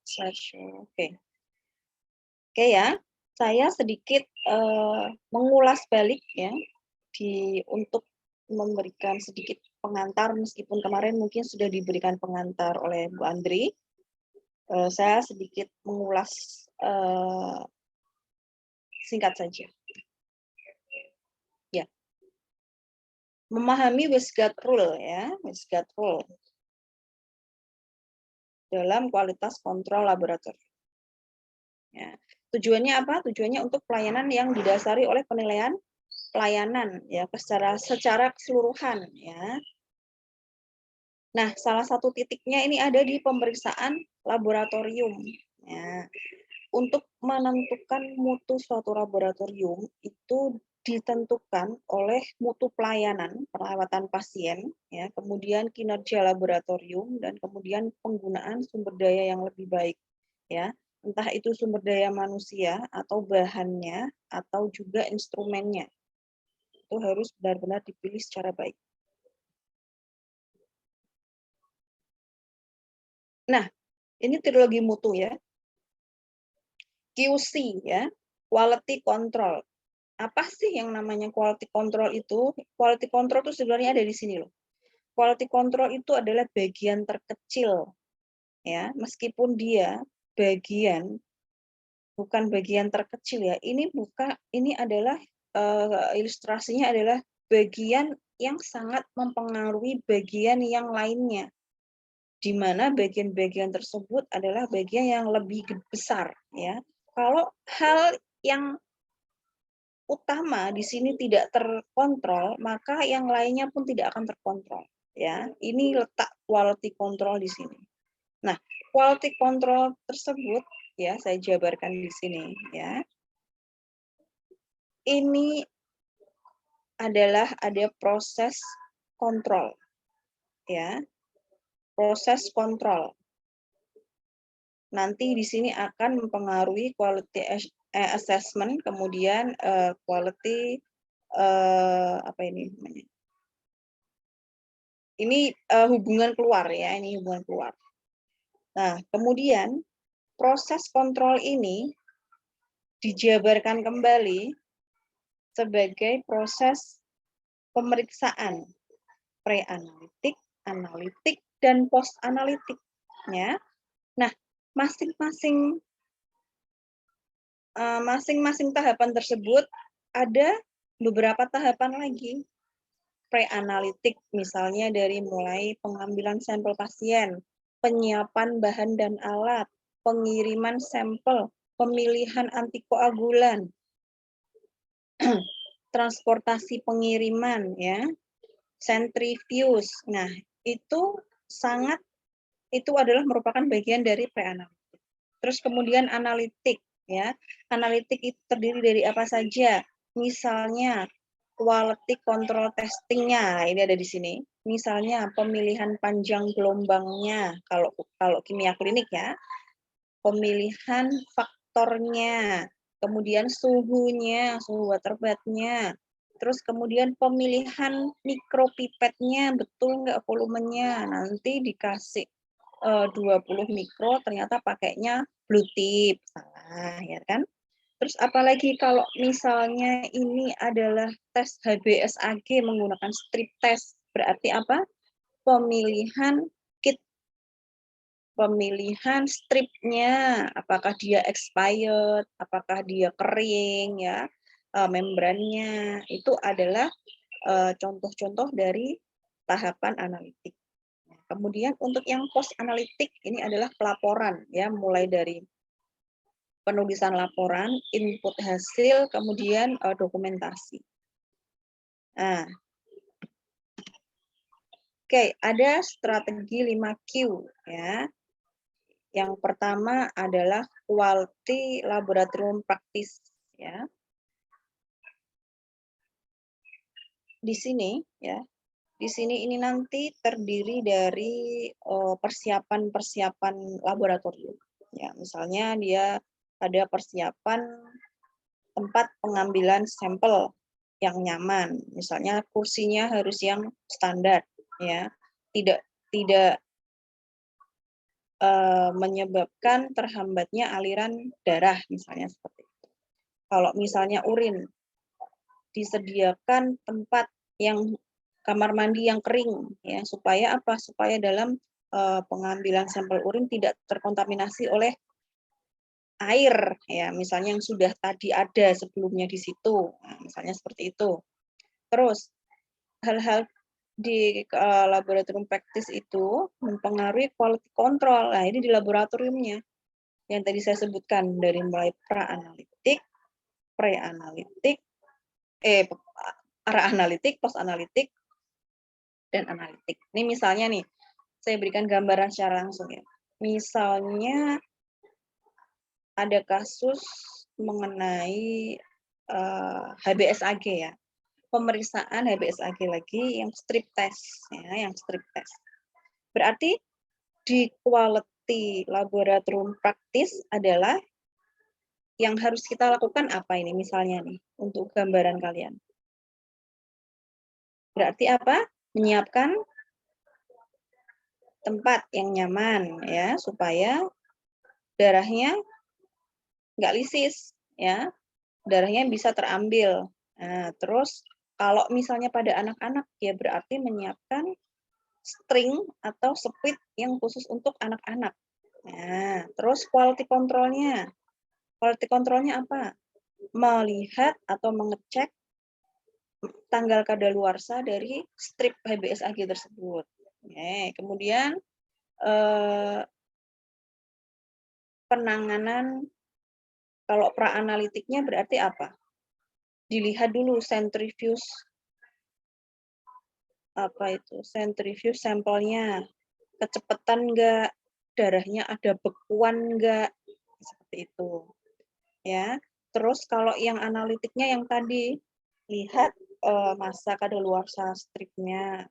slideshow. Oke. Oke ya, saya sedikit mengulas balik ya untuk memberikan sedikit pengantar meskipun kemarin mungkin sudah diberikan pengantar oleh Bu Andri. Saya sedikit mengulas singkat saja. Ya. Memahami WSGAT rule ya, WSGAT rule dalam kualitas kontrol laboratorium. Ya. Tujuannya apa? Tujuannya untuk pelayanan yang didasari oleh penilaian pelayanan ya secara keseluruhan ya. Nah, salah satu titiknya ini ada di pemeriksaan laboratorium ya. Untuk menentukan mutu suatu laboratorium itu ditentukan oleh mutu pelayanan perawatan pasien ya, kemudian kinerja laboratorium dan kemudian penggunaan sumber daya yang lebih baik ya. Entah itu sumber daya manusia atau bahannya atau juga instrumennya. Itu harus benar-benar dipilih secara baik. Nah, ini trilogi mutu ya. QC ya, quality control. Apa sih yang namanya quality control itu? Quality control itu sebenarnya ada di sini loh. Quality control itu adalah bagian terkecil ya, meskipun dia bukan bagian terkecil ya. Ini adalah ilustrasinya adalah bagian yang sangat mempengaruhi bagian yang lainnya, di mana bagian-bagian tersebut adalah bagian yang lebih besar ya. Kalau hal yang utama di sini tidak terkontrol, maka yang lainnya pun tidak akan terkontrol ya. Ini letak quality control di sini. Nah, quality control tersebut ya saya jabarkan di sini ya. Ini adalah ada proses kontrol ya. Proses kontrol. Nanti di sini akan mempengaruhi quality assessment, kemudian quality apa ini namanya? Ini hubungan keluar ya, ini hubungan keluar. Nah, kemudian proses kontrol ini dijabarkan kembali sebagai proses pemeriksaan pre-analitik, analitik, dan post-analitik. Ya. Nah, masing-masing tahapan tersebut ada beberapa tahapan lagi. Pre-analitik misalnya dari mulai pengambilan sampel pasien, penyiapan bahan dan alat, pengiriman sampel, pemilihan antikoagulan, transportasi pengiriman ya, centrifuge. Nah, itu adalah merupakan bagian dari pre-analitik. Terus kemudian analitik ya. Analitik itu terdiri dari apa saja? Misalnya quality control testing-nya, ini ada di sini. Misalnya pemilihan panjang gelombangnya kalau kimia klinik ya. Pemilihan faktornya, kemudian suhunya, suhu water bath-nya. Terus kemudian pemilihan mikropipetnya, betul nggak volumenya? Nanti dikasih 20 mikro, ternyata pakainya blue tip, salah ya kan? Terus apalagi kalau misalnya ini adalah tes HBsAg menggunakan strip test, berarti apa? Pemilihan stripnya, apakah dia expired, apakah dia kering ya, membrannya, itu adalah contoh-contoh dari tahapan analitik. Kemudian untuk yang post analitik ini adalah pelaporan ya, mulai dari penulisan laporan, input hasil, kemudian dokumentasi. Nah, oke, ada strategi 5Q ya. Yang pertama adalah quality laboratorium practice ya. Di sini ya. Di sini ini nanti terdiri dari persiapan-persiapan laboratorium. Ya, misalnya dia ada persiapan tempat pengambilan sampel yang nyaman. Misalnya kursinya harus yang standar ya. Tidak menyebabkan terhambatnya aliran darah misalnya seperti itu. Kalau misalnya urin, disediakan tempat yang kamar mandi yang kering ya, supaya apa? Supaya dalam pengambilan sampel urin tidak terkontaminasi oleh air ya, misalnya yang sudah tadi ada sebelumnya di situ. Nah, misalnya seperti itu. Terus hal-hal di laboratorium practice itu mempengaruhi quality control. Nah, ini di laboratoriumnya yang tadi saya sebutkan dari mulai pra-analitik, pre-analitik, ara-analitik, post-analitik, dan analitik. Ini misalnya nih, saya berikan gambaran secara langsung ya. Misalnya ada kasus mengenai HBsAg ya. Pemeriksaan HBsAg lagi yang strip test ya, yang strip test. Berarti di quality laboratorium practice adalah yang harus kita lakukan apa ini misalnya nih untuk gambaran kalian. Berarti apa? Menyiapkan tempat yang nyaman ya supaya darahnya nggak lisis ya, darahnya bisa terambil. Nah, terus kalau misalnya pada anak-anak ya berarti menyiapkan string atau speed yang khusus untuk anak-anak. Nah, terus quality control-nya. Quality control-nya apa? Melihat atau mengecek tanggal kadaluarsa dari strip HBsAg tersebut. Kemudian penanganan kalau pra-analitiknya berarti apa? Dilihat dulu centrifuge centrifuge sampelnya, kecepatan enggak, darahnya ada bekuan enggak, seperti itu. Ya. Terus kalau yang analitiknya yang tadi lihat masa kadaluarsa stripnya,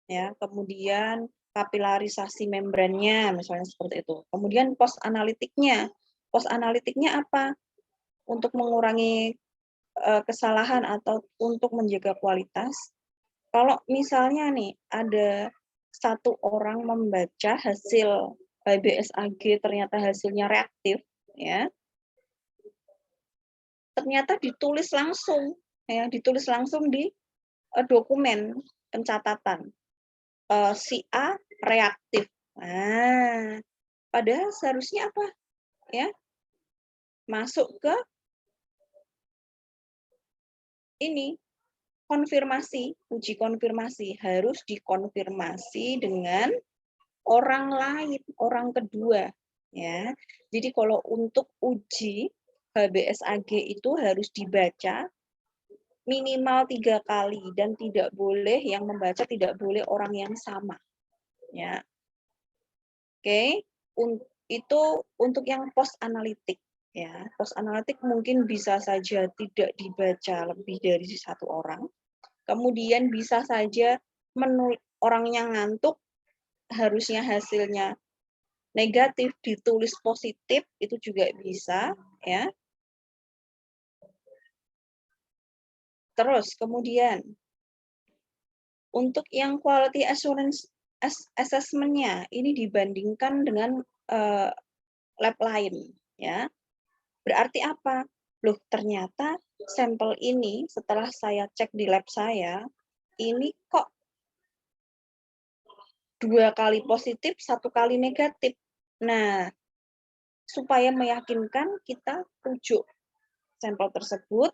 ya, kemudian kapilarisasi membrannya, misalnya seperti itu. Kemudian post analitiknya apa? Untuk mengurangi kesalahan atau untuk menjaga kualitas. Kalau misalnya nih ada satu orang membaca hasil HBsAg ternyata hasilnya reaktif, ya, ternyata ditulis langsung, ya, ditulis langsung di dokumen pencatatan si A reaktif. Nah, padahal seharusnya apa, ya, masuk ke ini konfirmasi, uji konfirmasi harus dikonfirmasi dengan orang lain, orang kedua, ya. Jadi kalau untuk uji HBsAg itu harus dibaca minimal 3 kali dan tidak boleh yang membaca tidak boleh orang yang sama, ya. Oke, itu untuk yang post analitik, ya. Post analitik mungkin bisa saja tidak dibaca lebih dari satu orang. Kemudian bisa saja orangnya ngantuk, harusnya hasilnya negatif ditulis positif, itu juga bisa, ya. Terus kemudian untuk yang quality assurance assessment-nya ini dibandingkan dengan lab lain, ya. Berarti apa? Loh, ternyata sampel ini setelah saya cek di lab saya, ini kok 2 kali positif, 1 kali negatif. Nah, supaya meyakinkan kita rujuk sampel tersebut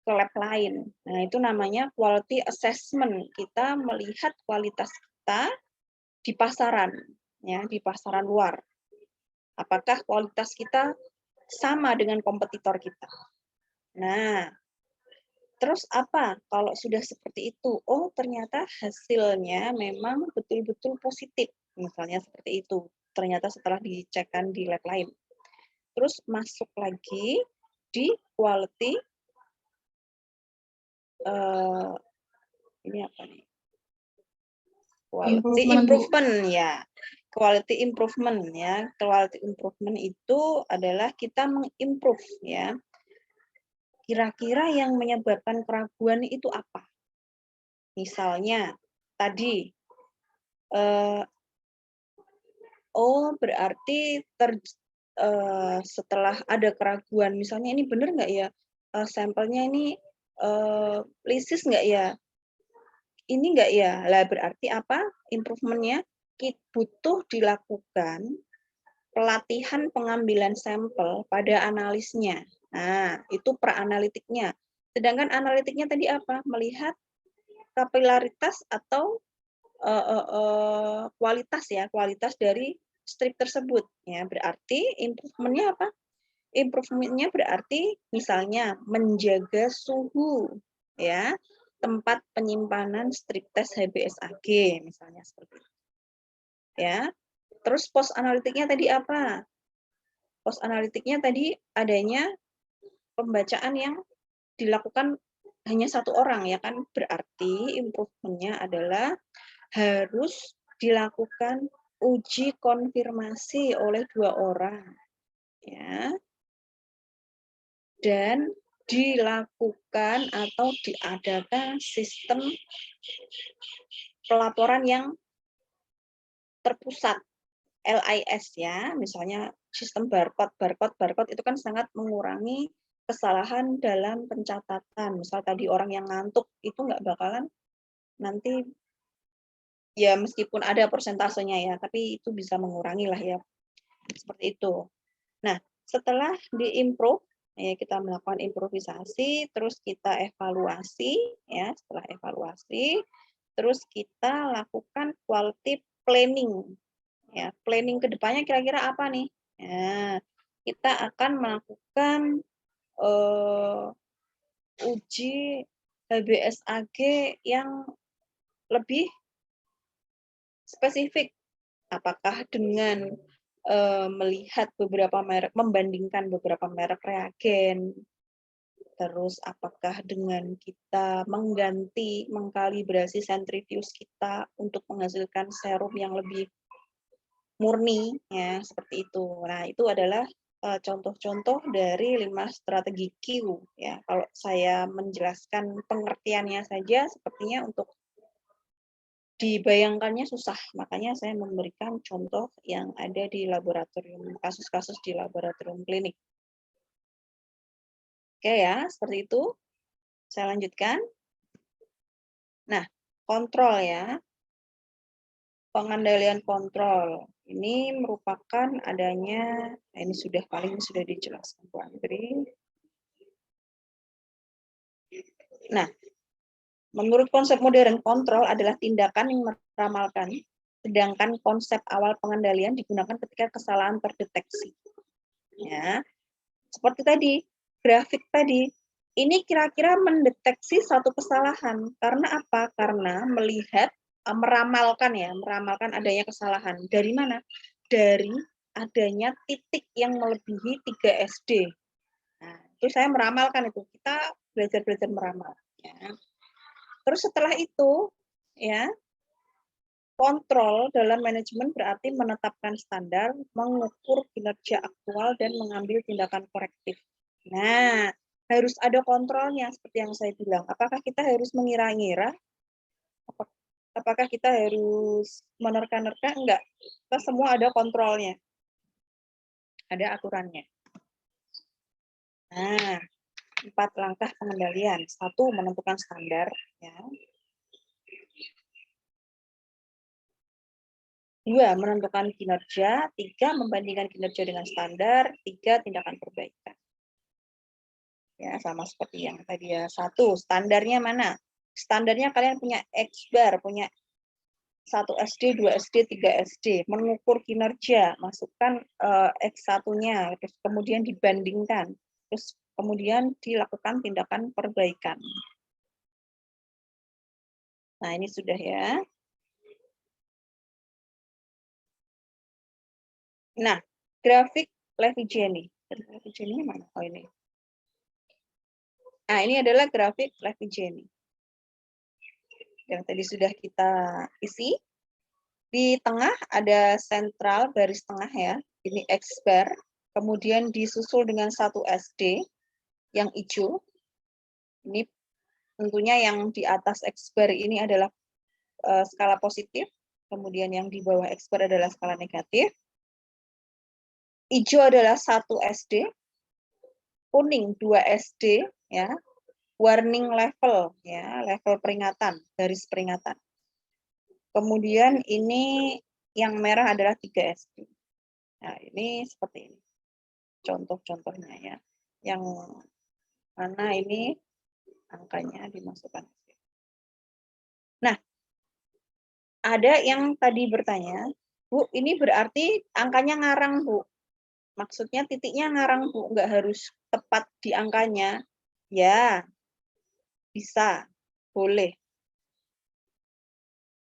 ke lab lain. Nah, itu namanya quality assessment. Kita melihat kualitas kita di pasaran, ya, di pasaran luar. Apakah kualitas kita sama dengan kompetitor kita. Nah, terus apa kalau sudah seperti itu? Oh, ternyata hasilnya memang betul-betul positif. Misalnya seperti itu. Ternyata setelah dicekkan di lab lain. Terus masuk lagi di quality ini apa nih? Quality improvement ya. Quality improvement ya. Quality improvement itu adalah kita mengimprove ya. Kira-kira yang menyebabkan keraguan itu apa? Misalnya tadi berarti setelah ada keraguan, misalnya ini benar nggak ya sampelnya ini lisis nggak ya? Ini nggak ya? Lah berarti apa? Improvementnya butuh dilakukan pelatihan pengambilan sampel pada analisnya. Nah, itu pra-analitiknya. Sedangkan analitiknya tadi apa? Melihat kapilaritas atau kualitas ya, kualitas dari strip tersebut. Ya, berarti improvementnya apa? Improvementnya berarti misalnya menjaga suhu ya tempat penyimpanan strip tes HBsAg misalnya seperti itu. Ya. Terus post analitiknya tadi apa? Post analitiknya tadi adanya pembacaan yang dilakukan hanya satu orang ya kan, berarti improvementnya adalah harus dilakukan uji konfirmasi oleh 2 orang ya, dan dilakukan atau diadakan sistem pelaporan yang terpusat LIS ya, misalnya sistem barcode itu kan sangat mengurangi kesalahan dalam pencatatan. Misal tadi orang yang ngantuk itu nggak bakalan nanti ya meskipun ada persentasenya ya, tapi itu bisa mengurangi lah ya, seperti itu. Nah, setelah diimprove, ya kita melakukan improvisasi, terus kita evaluasi, ya setelah evaluasi, terus kita lakukan quality planning. Ya, planning kedepannya kira-kira apa nih? Ya, kita akan melakukan uji HBsAg yang lebih spesifik. Apakah dengan melihat beberapa merek, membandingkan beberapa merek reagen, terus apakah dengan kita mengkalibrasi sentrifuge kita untuk menghasilkan serum yang lebih murni, ya seperti itu. Nah, itu adalah contoh-contoh dari 5 strategi Q. Ya, kalau saya menjelaskan pengertiannya saja, sepertinya untuk dibayangkannya susah, makanya saya memberikan contoh yang ada di laboratorium, kasus-kasus di laboratorium klinik. Oke ya, seperti itu. Saya lanjutkan. Nah, kontrol ya. Pengendalian kontrol. Ini merupakan adanya, ini sudah dijelaskan Bu Andri. Nah, menurut konsep modern, kontrol adalah tindakan yang meramalkan, sedangkan konsep awal pengendalian digunakan ketika kesalahan terdeteksi. Ya, seperti tadi, grafik tadi, ini kira-kira mendeteksi satu kesalahan. Karena apa? Karena melihat, meramalkan adanya kesalahan. Dari mana? Dari adanya titik yang melebihi 3 SD. Nah, itu saya meramalkan itu. Kita belajar meramal. Ya. Terus setelah itu, ya, kontrol dalam manajemen berarti menetapkan standar, mengukur kinerja aktual, dan mengambil tindakan korektif. Nah, harus ada kontrolnya, seperti yang saya bilang. Apakah kita harus mengira-ngira? Apakah kita harus menerka-nerka? Enggak. Kita semua ada kontrolnya. Ada aturannya. Nah, 4 langkah pengendalian. 1, menentukan standar. Ya. 2, menentukan kinerja. 3, membandingkan kinerja dengan standar. 3, tindakan perbaikan. Ya, sama seperti yang tadi ya. 1, standarnya mana? Standarnya kalian punya X bar, punya 1 SD, 2 SD, 3 SD, mengukur kinerja, masukkan X1-nya, terus kemudian dibandingkan, terus kemudian dilakukan tindakan perbaikan. Nah, ini sudah ya. Nah, grafik Levy-Jenny. Levy-Jenny mana? Oh, ini. Nah, ini adalah grafik Levy-Jenny. Yang tadi sudah kita isi. Di tengah ada sentral garis tengah ya, ini X bar, kemudian disusul dengan 1 SD yang hijau. Ini tentunya yang di atas X bar ini adalah skala positif, kemudian yang di bawah X bar adalah skala negatif. Hijau adalah 1 SD, kuning 2 SD ya, warning level ya, level peringatan, garis peringatan. Kemudian ini yang merah adalah 3 SD. Nah, ini seperti ini. Contoh-contohnya ya. Yang mana ini angkanya dimasukkan. Nah, ada yang tadi bertanya, Bu, ini berarti angkanya ngarang, Bu. Maksudnya titiknya ngarang, Bu, nggak harus tepat di angkanya. Ya, bisa, boleh.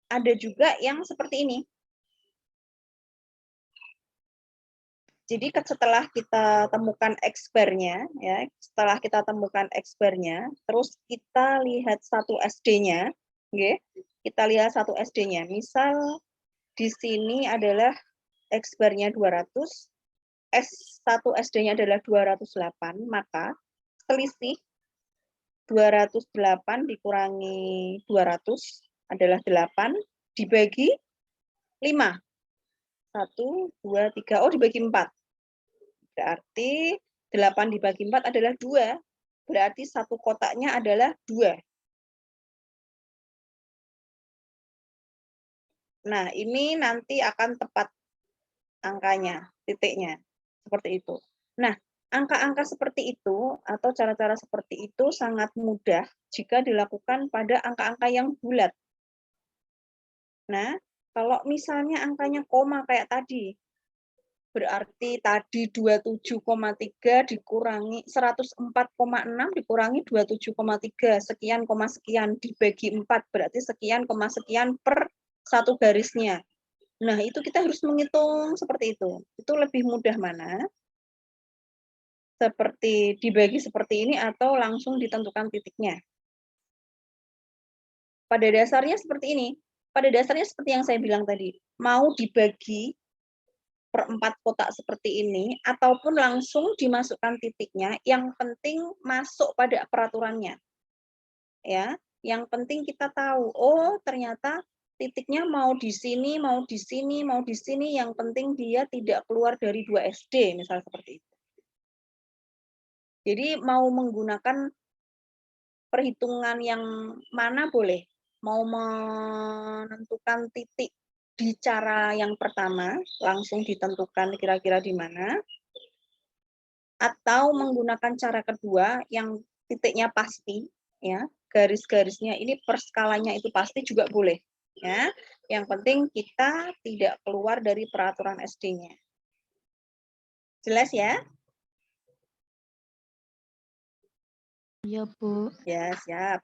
Ada juga yang seperti ini. Jadi setelah kita temukan X bar-nya, ya, setelah kita temukan X bar-nya, terus kita lihat 1 SD-nya, okay? Kita lihat 1 SD-nya. Misal di sini adalah X bar-nya 200, S1 SD-nya adalah 208, maka selisih 208 dikurangi 200 adalah 8, dibagi 5. 1, 2, 3, oh dibagi 4. Berarti 8 dibagi 4 adalah 2. Berarti satu kotaknya adalah 2. Nah, ini nanti akan tepat angkanya, titiknya. Seperti itu. Nah, angka-angka seperti itu atau cara-cara seperti itu sangat mudah jika dilakukan pada angka-angka yang bulat. Nah, kalau misalnya angkanya koma kayak tadi, berarti tadi 27,3 dikurangi 104,6 dikurangi 27,3 sekian koma sekian dibagi 4 berarti sekian koma sekian per satu garisnya. Nah, itu kita harus menghitung seperti itu. Itu lebih mudah mana? Seperti dibagi seperti ini atau langsung ditentukan titiknya. Pada dasarnya seperti ini. Pada dasarnya seperti yang saya bilang tadi, mau dibagi per 4 kotak seperti ini, ataupun langsung dimasukkan titiknya, yang penting masuk pada peraturannya. Ya, yang penting kita tahu, oh ternyata titiknya mau di sini, mau di sini, mau di sini, yang penting dia tidak keluar dari 2 SD, misal seperti itu. Jadi mau menggunakan perhitungan yang mana boleh, mau menentukan titik di cara yang pertama, langsung ditentukan kira-kira di mana, atau menggunakan cara kedua yang titiknya pasti, ya, garis-garisnya ini per skalanya itu pasti juga boleh, ya. Yang penting kita tidak keluar dari peraturan SD-nya. Jelas ya? Iya, Bu. Ya, siap.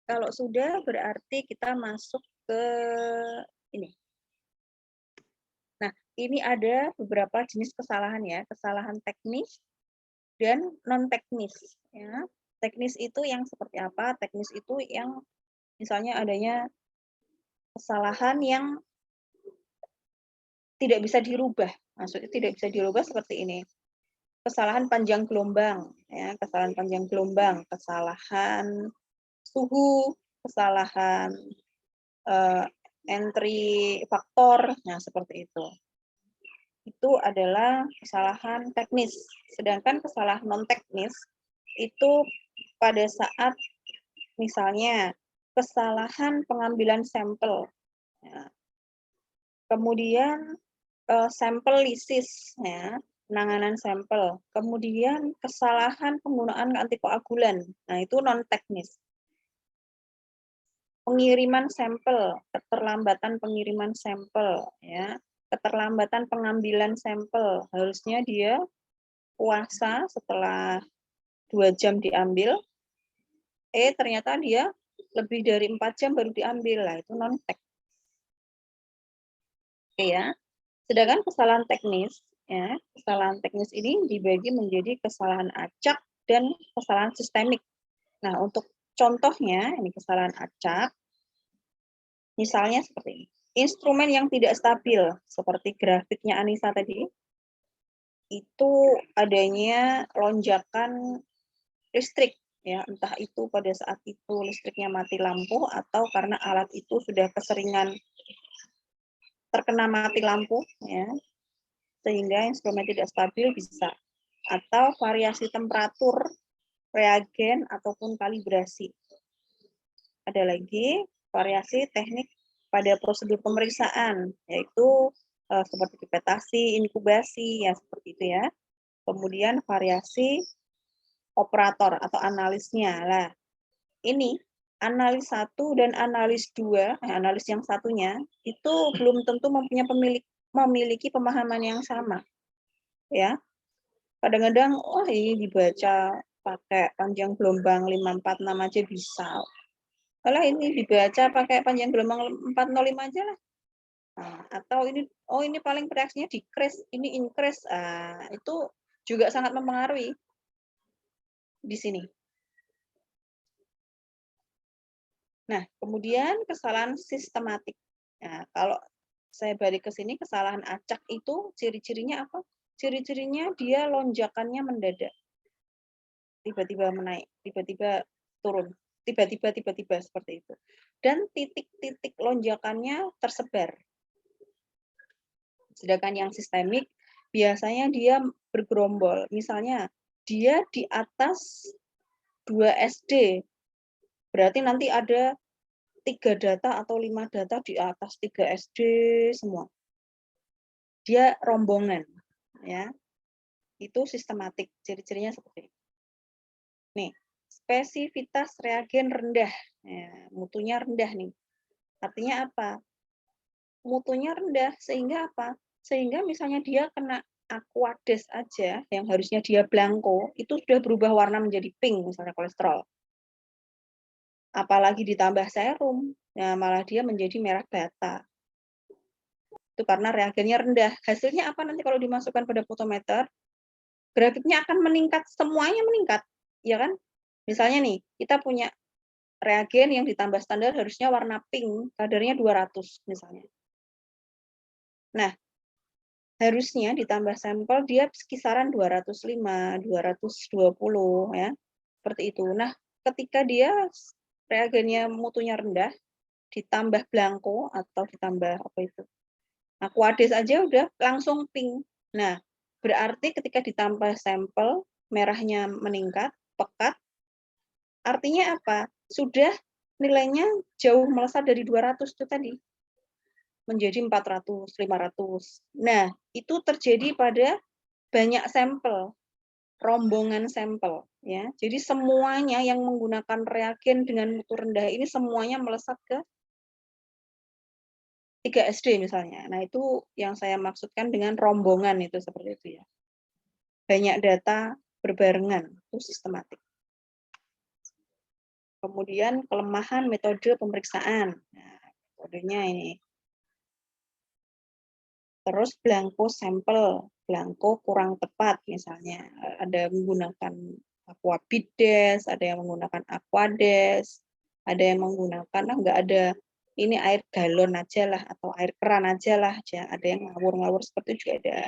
Kalau sudah berarti kita masuk ke ini. Nah, ini ada beberapa jenis kesalahan ya, kesalahan teknis dan non teknis ya. Teknis itu yang seperti apa? Teknis itu yang misalnya adanya kesalahan yang tidak bisa dirubah. Maksudnya tidak bisa dirubah seperti ini. Kesalahan panjang gelombang ya, kesalahan panjang gelombang, kesalahan suhu, kesalahan entry faktor, nah seperti itu. Itu adalah kesalahan teknis. Sedangkan kesalahan non teknis itu pada saat misalnya kesalahan pengambilan sampel, ya. Kemudian sampel lisis, ya, penanganan sampel, kemudian kesalahan penggunaan antikoagulan, nah itu non teknis. pengiriman sampel, keterlambatan pengiriman sampel, ya, keterlambatan pengambilan sampel. Harusnya dia puasa setelah 2 jam diambil, ternyata dia lebih dari 4 jam baru diambil, lah itu non-tek. Oke ya. Sedangkan kesalahan teknis, ya, kesalahan teknis ini dibagi menjadi kesalahan acak dan kesalahan sistemik. Nah, untuk contohnya, ini kesalahan acak, misalnya seperti ini. Instrumen yang tidak stabil, seperti grafiknya Anissa tadi, itu adanya lonjakan listrik, ya, entah itu pada saat itu listriknya mati lampu atau karena alat itu sudah keseringan terkena mati lampu, ya, sehingga instrumen tidak stabil bisa, atau variasi temperatur reagen ataupun kalibrasi. Ada lagi variasi teknik pada prosedur pemeriksaan, yaitu seperti pipetasi, inkubasi, ya seperti itu ya. Kemudian variasi operator atau analisnya. Lah, ini analis 1 dan analis 2, analis yang satunya itu belum tentu memiliki pemahaman yang sama. Ya. Kadang-kadang ini dibaca pakai panjang gelombang 546 aja bisa. Kalau ini dibaca pakai panjang gelombang 405 aja lah. Nah, atau ini paling reaksinya decrease, ini increase. Itu juga sangat mempengaruhi di sini. Nah, kemudian kesalahan sistematik. Nah, kalau saya balik ke sini, kesalahan acak itu ciri-cirinya apa? Ciri-cirinya dia lonjakannya mendadak. Tiba-tiba menaik, tiba-tiba turun, tiba-tiba seperti itu. Dan titik-titik lonjakannya tersebar. Sedangkan yang sistemik biasanya dia bergerombol. Misalnya dia di atas 2 SD, berarti nanti ada 3 data atau 5 data di atas 3 SD semua. Dia rombongan, ya. Itu sistematik, ciri-cirinya seperti itu. Nih, spesifitas reagen rendah, ya, mutunya rendah nih. Artinya apa? Mutunya rendah sehingga apa? Sehingga misalnya dia kena Aquades aja, yang harusnya dia blanko, itu sudah berubah warna menjadi pink, misalnya kolesterol. Apalagi ditambah serum, nah malah dia menjadi merah bata. Itu karena reagennya rendah. Hasilnya apa nanti kalau dimasukkan pada fotometer? Grafiknya akan meningkat, semuanya meningkat, ya kan? Misalnya nih, kita punya reagen yang ditambah standar harusnya warna pink, kadarnya 200 misalnya. Nah, harusnya ditambah sampel dia kisaran 205, 220 ya. Seperti itu. Nah, ketika dia reagennya mutunya rendah, ditambah blanko atau ditambah apa itu? Aquades aja udah langsung pink. Nah, berarti ketika ditambah sampel merahnya meningkat, pekat, artinya apa? Sudah nilainya jauh melesat dari 200 itu tadi. Menjadi 400, 500. Nah, itu terjadi pada banyak sampel, rombongan sampel, ya. Jadi semuanya yang menggunakan reagen dengan mutu rendah ini semuanya melesat ke 3 SD misalnya. Nah, itu yang saya maksudkan dengan rombongan itu seperti itu ya. Banyak data berbarengan, itu sistematik. Kemudian kelemahan metode pemeriksaan. Nah, metodenya ini. Terus blanko sampel, blanko kurang tepat misalnya. Ada menggunakan aquabides, ada yang menggunakan aquades, ada yang menggunakan enggak ada ini air galon aja lah atau air keran aja lah, ada yang ngawur-ngawur seperti itu juga ada.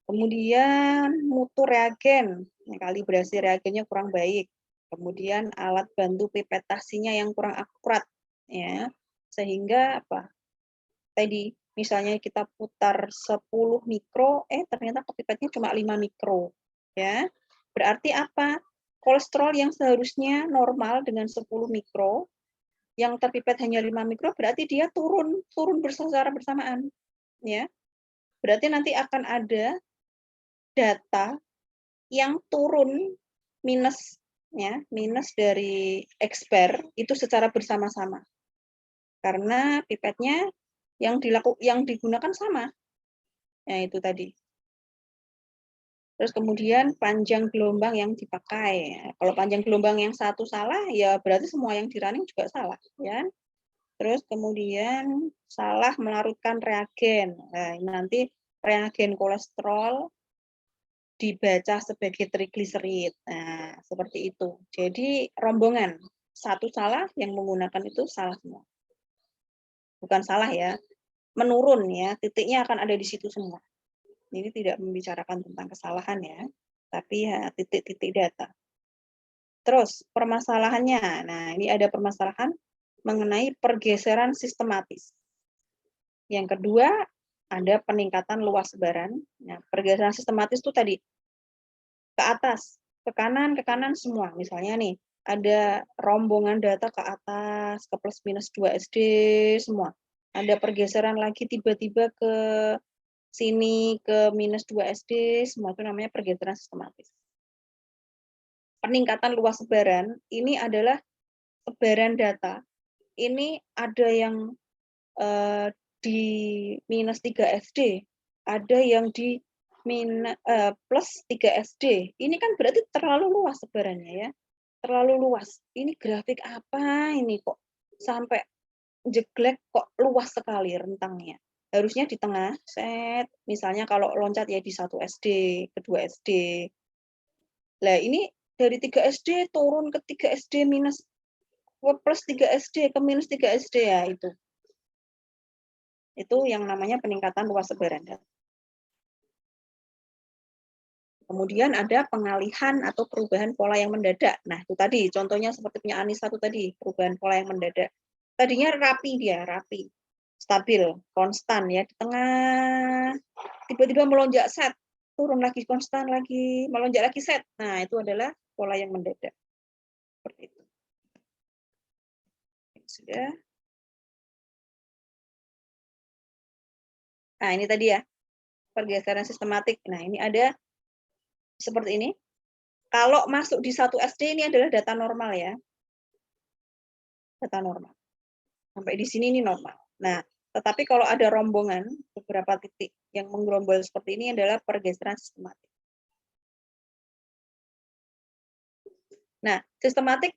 Kemudian mutu reagen, kalibrasi reagennya kurang baik. Kemudian alat bantu pipetasinya yang kurang akurat, ya, sehingga apa? Tadi misalnya kita putar 10 mikro, ternyata kepipetnya cuma 5 mikro, ya. Berarti apa? Kolesterol yang seharusnya normal dengan 10 mikro, yang terpipet hanya 5 mikro, berarti dia turun secara bersamaan, ya. Berarti nanti akan ada data yang turun minus ya, minus dari X bar itu secara bersama-sama. Karena pipetnya yang digunakan sama. Ya, itu tadi. Terus kemudian panjang gelombang yang dipakai. Kalau panjang gelombang yang satu salah, ya berarti semua yang di running juga salah, ya. Terus kemudian salah melarutkan reagen. Nah, nanti reagen kolesterol dibaca sebagai trigliserid. Nah, seperti itu. Jadi rombongan satu salah yang menggunakan itu salah semua. Bukan salah ya, menurun ya, titiknya akan ada di situ semua. Ini tidak membicarakan tentang kesalahan ya, tapi ya titik-titik data. Terus permasalahannya, nah ini ada permasalahan mengenai pergeseran sistematis. Yang kedua, ada peningkatan luas sebaran. Nah, pergeseran sistematis itu tadi ke atas, ke kanan semua. Misalnya nih, ada rombongan data ke atas, ke plus minus 2 SD semua. Ada pergeseran lagi tiba-tiba ke sini ke minus 2 SD, semua itu namanya pergeseran sistematis. Peningkatan luas sebaran, ini adalah sebaran data. Ini ada yang di minus 3 SD, ada yang di plus 3 SD. Ini kan berarti terlalu luas sebarannya ya. Terlalu luas. Ini grafik apa ini kok sampai jeglek kok luas sekali rentangnya. Harusnya di tengah, set. Misalnya kalau loncat ya di 1 SD, kedua SD. Nah, ini dari 3 SD turun ke 3 SD minus plus 3 SD ke minus 3 SD ya itu. Itu yang namanya peningkatan luas sebaran data. Kemudian ada pengalihan atau perubahan pola yang mendadak. Nah, itu tadi contohnya seperti punya Anissa itu tadi, perubahan pola yang mendadak. Tadinya rapi dia, rapi. Stabil, konstan ya di tengah, tiba-tiba melonjak set, turun lagi konstan lagi, melonjak lagi set. Nah, itu adalah pola yang mendadak. Seperti itu. Sudah. Nah, ini tadi ya, pergeseran sistematik. Nah, ini ada seperti ini. Kalau masuk di 1 SD ini adalah data normal ya. Data normal. Sampai di sini ini normal. Nah, tetapi kalau ada rombongan, beberapa titik yang menggerombol seperti ini adalah pergeseran sistematik. Nah, sistematik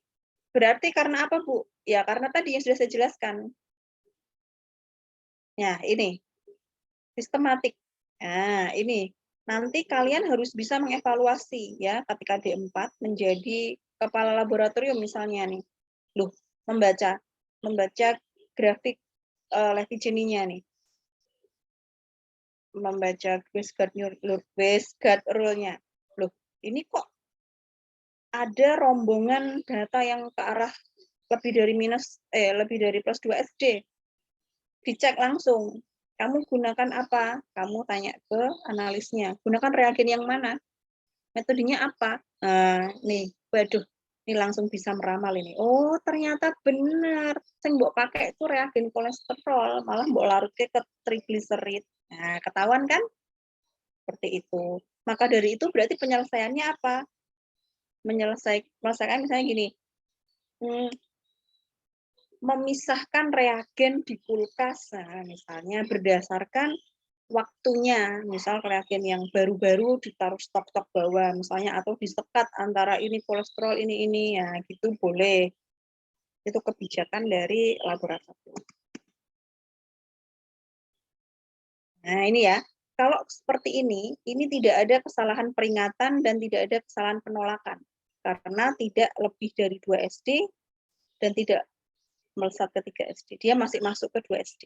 berarti karena apa, Bu? Ya, karena tadi yang sudah saya jelaskan. Nah, ini. Sistematik. Nah, ini. Nanti kalian harus bisa mengevaluasi ya ketika D4 menjadi kepala laboratorium misalnya nih. Loh, membaca grafik Levy-Jenny-nya nih. Membaca Westgard rule-nya. Loh, ini kok ada rombongan data yang ke arah lebih dari plus 2 SD. Dicek langsung. Kamu gunakan apa? Kamu tanya ke analisnya. Gunakan reagen yang mana? Metodenya apa? Nah, nih, waduh, ini langsung bisa meramal ini. Oh, ternyata benar. Yang mbok pakai itu reagen kolesterol, malah mbok larutke ke trigliserid. Nah, ketahuan kan? Seperti itu. Maka dari itu berarti penyelesaiannya apa? Menyelesaikan misalnya gini. Memisahkan reagen di kulkas, nah, misalnya berdasarkan waktunya, misal reagen yang baru-baru ditaruh stok-stok bawah, misalnya atau disekat antara ini kolesterol ini ya gitu boleh. Itu kebijakan dari laboratorium. Nah ini ya, kalau seperti ini tidak ada kesalahan peringatan dan tidak ada kesalahan penolakan karena tidak lebih dari 2 SD dan tidak melesat ke 3 SD. Dia masih masuk ke 2 SD.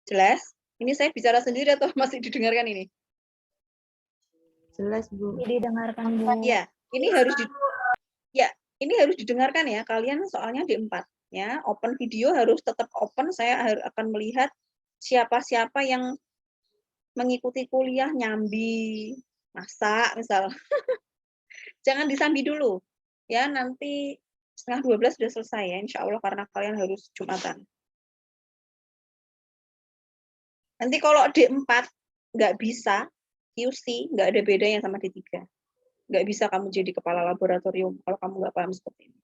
Jelas? Ini saya bicara sendiri atau masih didengarkan ini? Jelas, Bu. Didengarkan, Bu. Ya, ini harus didengarkan ya. Kalian soalnya D4 ya. Open video harus tetap open. Saya akan melihat siapa-siapa yang mengikuti kuliah nyambi, masak misal. Jangan disambi dulu. Ya, nanti 11:30 sudah selesai ya, insya Allah karena kalian harus Jumatan. Nanti kalau D4 nggak bisa, QC, nggak ada bedanya sama D3. Nggak bisa kamu jadi kepala laboratorium kalau kamu nggak paham seperti ini.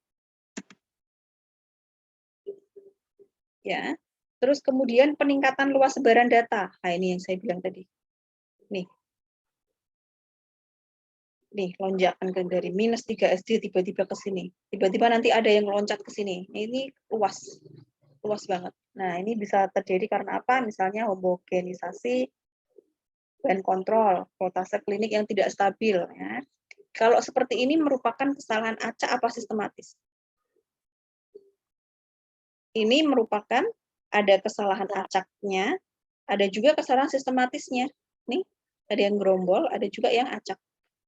Ya. Terus kemudian peningkatan luas sebaran data. Nah, ini yang saya bilang tadi. Nih. Nih, lonjakan dari minus 3 SD tiba-tiba ke sini. Tiba-tiba nanti ada yang loncat ke sini. Ini luas. Luas banget. Nah, ini bisa terjadi karena apa? Misalnya homogenisasi dan kontrol, voltase klinik yang tidak stabil. Ya. Kalau seperti ini merupakan kesalahan acak apa sistematis? Ini merupakan ada kesalahan acaknya, ada juga kesalahan sistematisnya. Nih, ada yang gerombol, ada juga yang acak.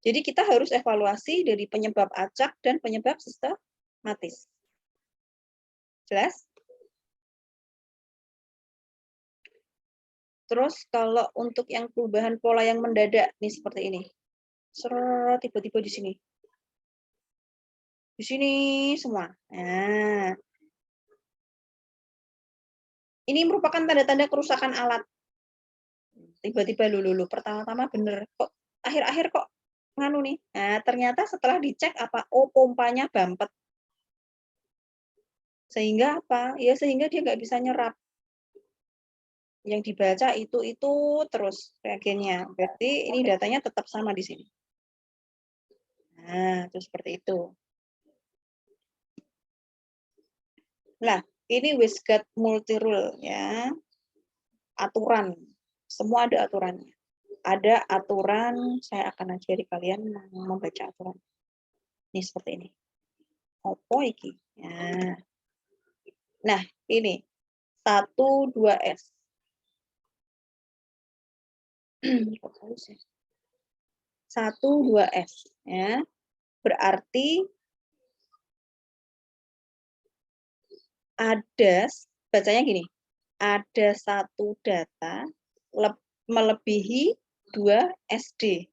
Jadi kita harus evaluasi dari penyebab acak dan penyebab sistematis. Jelas? Terus kalau untuk yang perubahan pola yang mendadak, nih seperti ini. Tiba-tiba di sini. Di sini semua. Nah, ini merupakan tanda-tanda kerusakan alat. Tiba-tiba lulu pertama-tama bener kok akhir-akhir kok nganu nih. Nah, ternyata setelah dicek apa? Oh, pompanya bampet. Sehingga apa? Ya sehingga dia nggak bisa nyerap. Yang dibaca itu terus reagennya. Berarti ini datanya tetap sama di sini. Nah, itu seperti itu. Nah, ini Wisgat multi-rule ya. Aturan. Semua ada aturannya. Ada aturan, saya akan ajari kalian membaca aturan. Ini seperti ini. Opo iki? Ya. Nah, ini 1, 2S. 1, 2S. Ya. Berarti ada, bacanya gini, ada satu data melebihi 2 SD.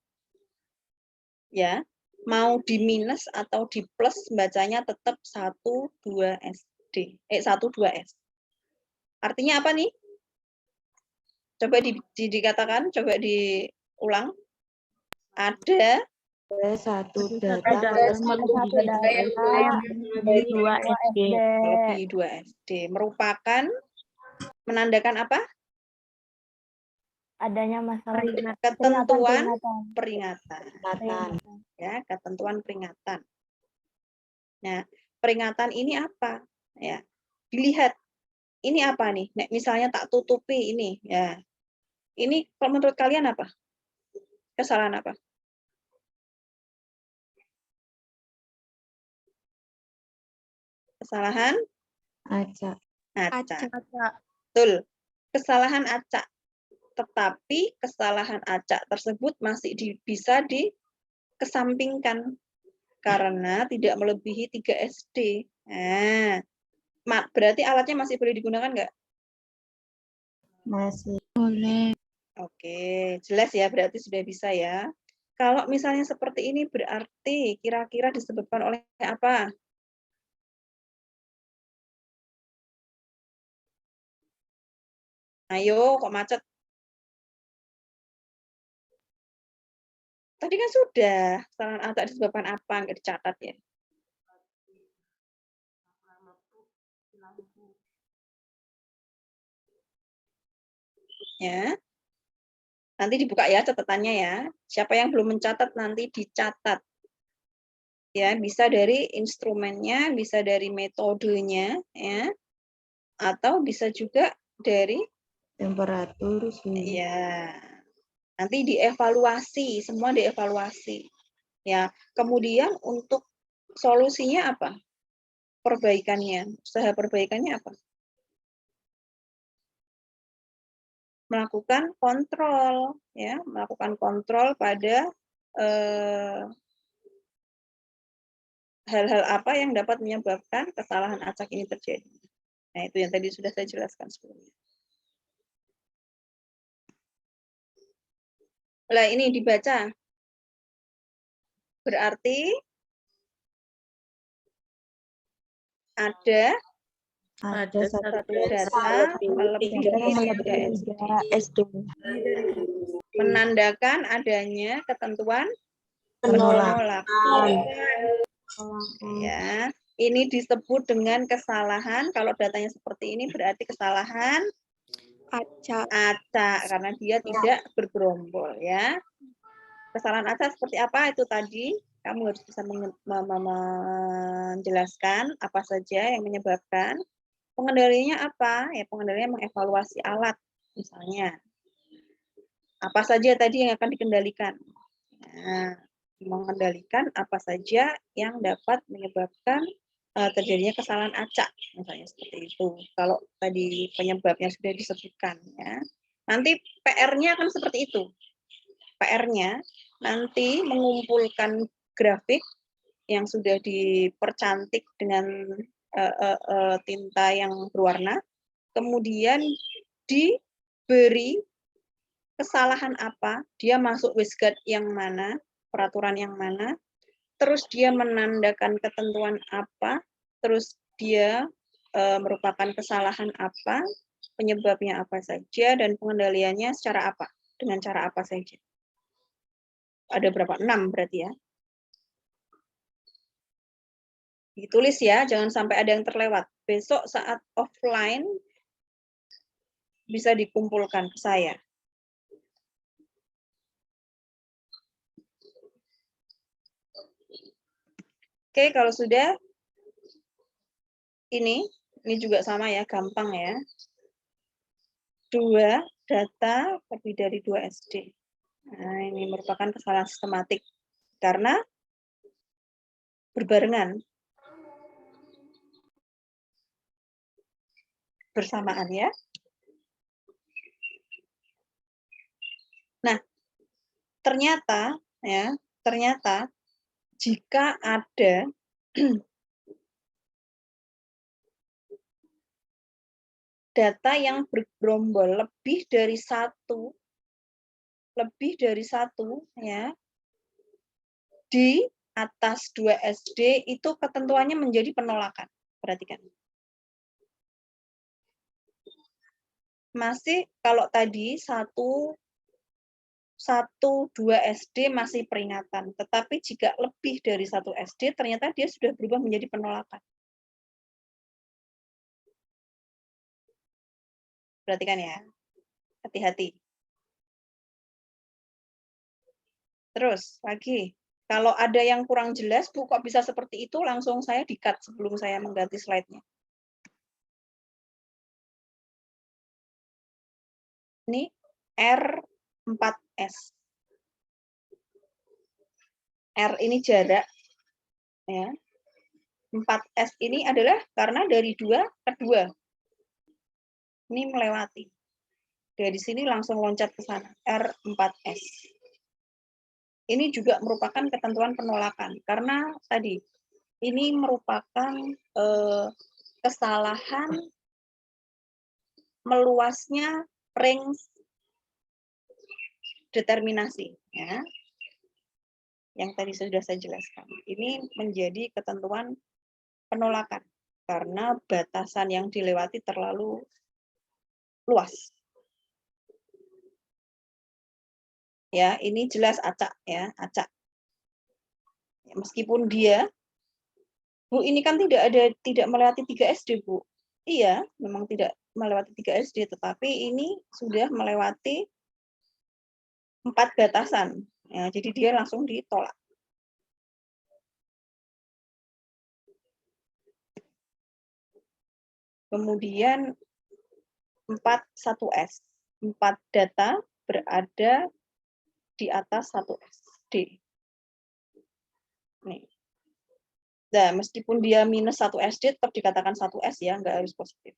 Ya, mau di minus atau di plus bacanya tetap 1, 2 SD. 1, 2S. Artinya apa nih? Coba dikatakan, coba diulang. Ada satu data melebihi 2 SD. melebihi 2 SD. Merupakan menandakan apa? Adanya masalah ketentuan peringatan. Ya, ketentuan peringatan. Nah, peringatan ini apa? Ya, dilihat. Ini apa nih? Nek misalnya tak tutupi ini, ya. Ini kalau menurut kalian apa? Kesalahan apa? Kesalahan? acak. Acak. Betul. Kesalahan acak. Tetapi kesalahan acak tersebut masih bisa dikesampingkan karena tidak melebihi 3 SD. Nah, berarti alatnya masih boleh digunakan nggak? Masih boleh. Oke, jelas ya, berarti sudah bisa ya. Kalau misalnya seperti ini berarti kira-kira disebabkan oleh apa? Ayo, kok macet? Tadi kan sudah, kesalahan acak disebabkan apa? Nggak dicatat ya. Ya. Nanti dibuka ya catatannya ya. Siapa yang belum mencatat nanti dicatat. Ya, bisa dari instrumennya, bisa dari metodenya ya. Atau bisa juga dari Temperatur suhu. ya. Nanti dievaluasi, semua dievaluasi. Ya, kemudian untuk solusinya apa? Perbaikannya, usaha perbaikannya apa? Melakukan kontrol, ya, melakukan kontrol pada hal-hal apa yang dapat menyebabkan kesalahan acak ini terjadi. Nah, itu yang tadi sudah saya jelaskan sebelumnya. Nah, ini dibaca. Berarti ada Satu data melebihi 3 SD. SD. Menandakan adanya ketentuan Penolak. penolakan. Ya, ini disebut dengan kesalahan. Kalau datanya seperti ini berarti kesalahan Acak. karena dia tidak bergerombol ya. Kesalahan acak seperti apa itu tadi? Kamu harus bisa menjelaskan apa saja yang menyebabkan. Pengendalinya apa? Ya, pengendalinya mengevaluasi alat misalnya. Apa saja tadi yang akan dikendalikan? Nah, mengendalikan apa saja yang dapat menyebabkan terjadinya kesalahan acak, misalnya seperti itu. Kalau tadi penyebabnya sudah disebutkan, ya. Nanti PR-nya akan seperti itu. PR-nya nanti mengumpulkan grafik yang sudah dipercantik dengan tinta yang berwarna, kemudian diberi kesalahan apa, dia masuk wastegate yang mana, peraturan yang mana, terus dia menandakan ketentuan apa, terus dia merupakan kesalahan apa, penyebabnya apa saja, dan pengendaliannya secara apa, dengan cara apa saja. Ada berapa? 6 berarti ya. Ditulis ya, jangan sampai ada yang terlewat. Besok saat offline bisa dikumpulkan ke saya. Oke, kalau sudah, ini juga sama ya, gampang ya. 2 data lebih dari 2 SD. Nah, ini merupakan kesalahan sistematik karena berbarengan, bersamaan ya. Nah, ternyata jika ada data yang bergerombol lebih dari satu ya, di atas 2 SD itu ketentuannya menjadi penolakan. Perhatikan. Masih kalau tadi 1, 2 SD masih peringatan, tetapi jika lebih dari 1 SD ternyata dia sudah berubah menjadi penolakan. Perhatikan ya, hati-hati. Terus lagi, kalau ada yang kurang jelas, Bu, kok bisa seperti itu, langsung saya di-cut sebelum saya mengganti slide-nya. Ini R4S. R ini jarak, ya. 4S ini adalah karena dari 2 ke 2. Ini melewati. Dari sini langsung loncat ke sana, R4S. Ini juga merupakan ketentuan penolakan, karena tadi, ini merupakan kesalahan meluasnya range determinasi. Ya. Yang tadi sudah saya jelaskan. Ini menjadi ketentuan penolakan, karena batasan yang dilewati terlalu luas. Ya, ini jelas acak ya, acak. Ya, meskipun dia, Bu, ini kan tidak melewati 3 SD, Bu. Iya, memang tidak melewati 3 SD, tetapi ini sudah melewati 4 batasan. Ya, jadi dia langsung ditolak. Kemudian 41S. 4 data berada di atas 1 SD. Nih. Nah, meskipun dia minus 1 SD, tetap dikatakan 1S ya, nggak harus positif.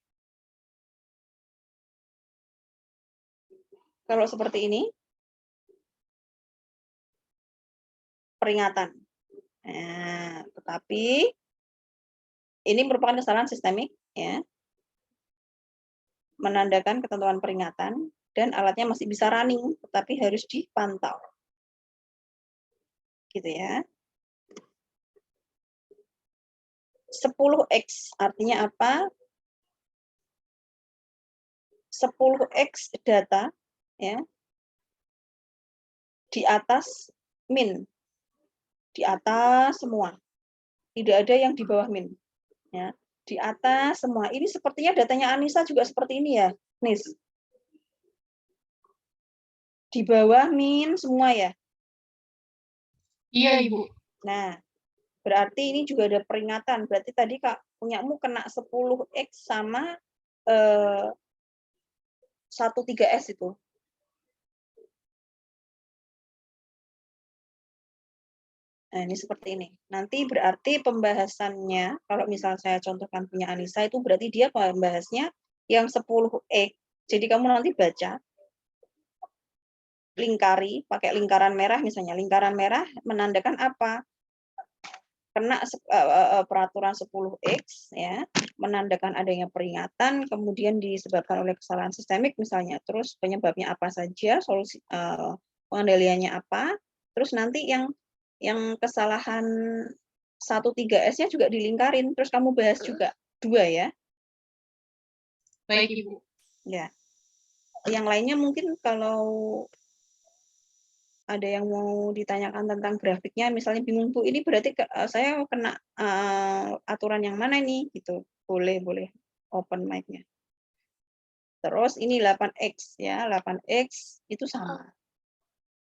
Kalau seperti ini, peringatan. Nah, tetapi ini merupakan kesalahan sistemik, ya. Menandakan ketentuan peringatan, dan alatnya masih bisa running, tetapi harus dipantau. Gitu ya. 10X artinya apa? 10X data, ya, di atas min. Di atas semua. Tidak ada yang di bawah min. Ya, di atas semua. Ini sepertinya datanya Anissa juga seperti ini ya, Nis. Di bawah min semua ya. Iya, Ibu. Nah, berarti ini juga ada peringatan. Berarti tadi Kak punyamu kena 10X sama 13S itu. Nah, ini seperti ini. Nanti berarti pembahasannya, kalau misal saya contohkan punya Anissa, itu berarti dia pembahasnya yang 10X. Jadi kamu nanti baca, lingkari, pakai lingkaran merah misalnya. Lingkaran merah menandakan apa? Kena peraturan 10X, ya, menandakan adanya peringatan, kemudian disebabkan oleh kesalahan sistemik misalnya. Terus penyebabnya apa saja, solusi pengendaliannya apa. Terus nanti yang kesalahan 13S-nya juga dilingkarin, terus kamu bahas juga 2 ya. Baik, Ibu. Ya. Yang lainnya mungkin kalau ada yang mau ditanyakan tentang grafiknya, misalnya bingung Bu, ini berarti saya kena aturan yang mana ini gitu. Boleh open mic-nya. Terus ini 8X ya, 8X itu sama.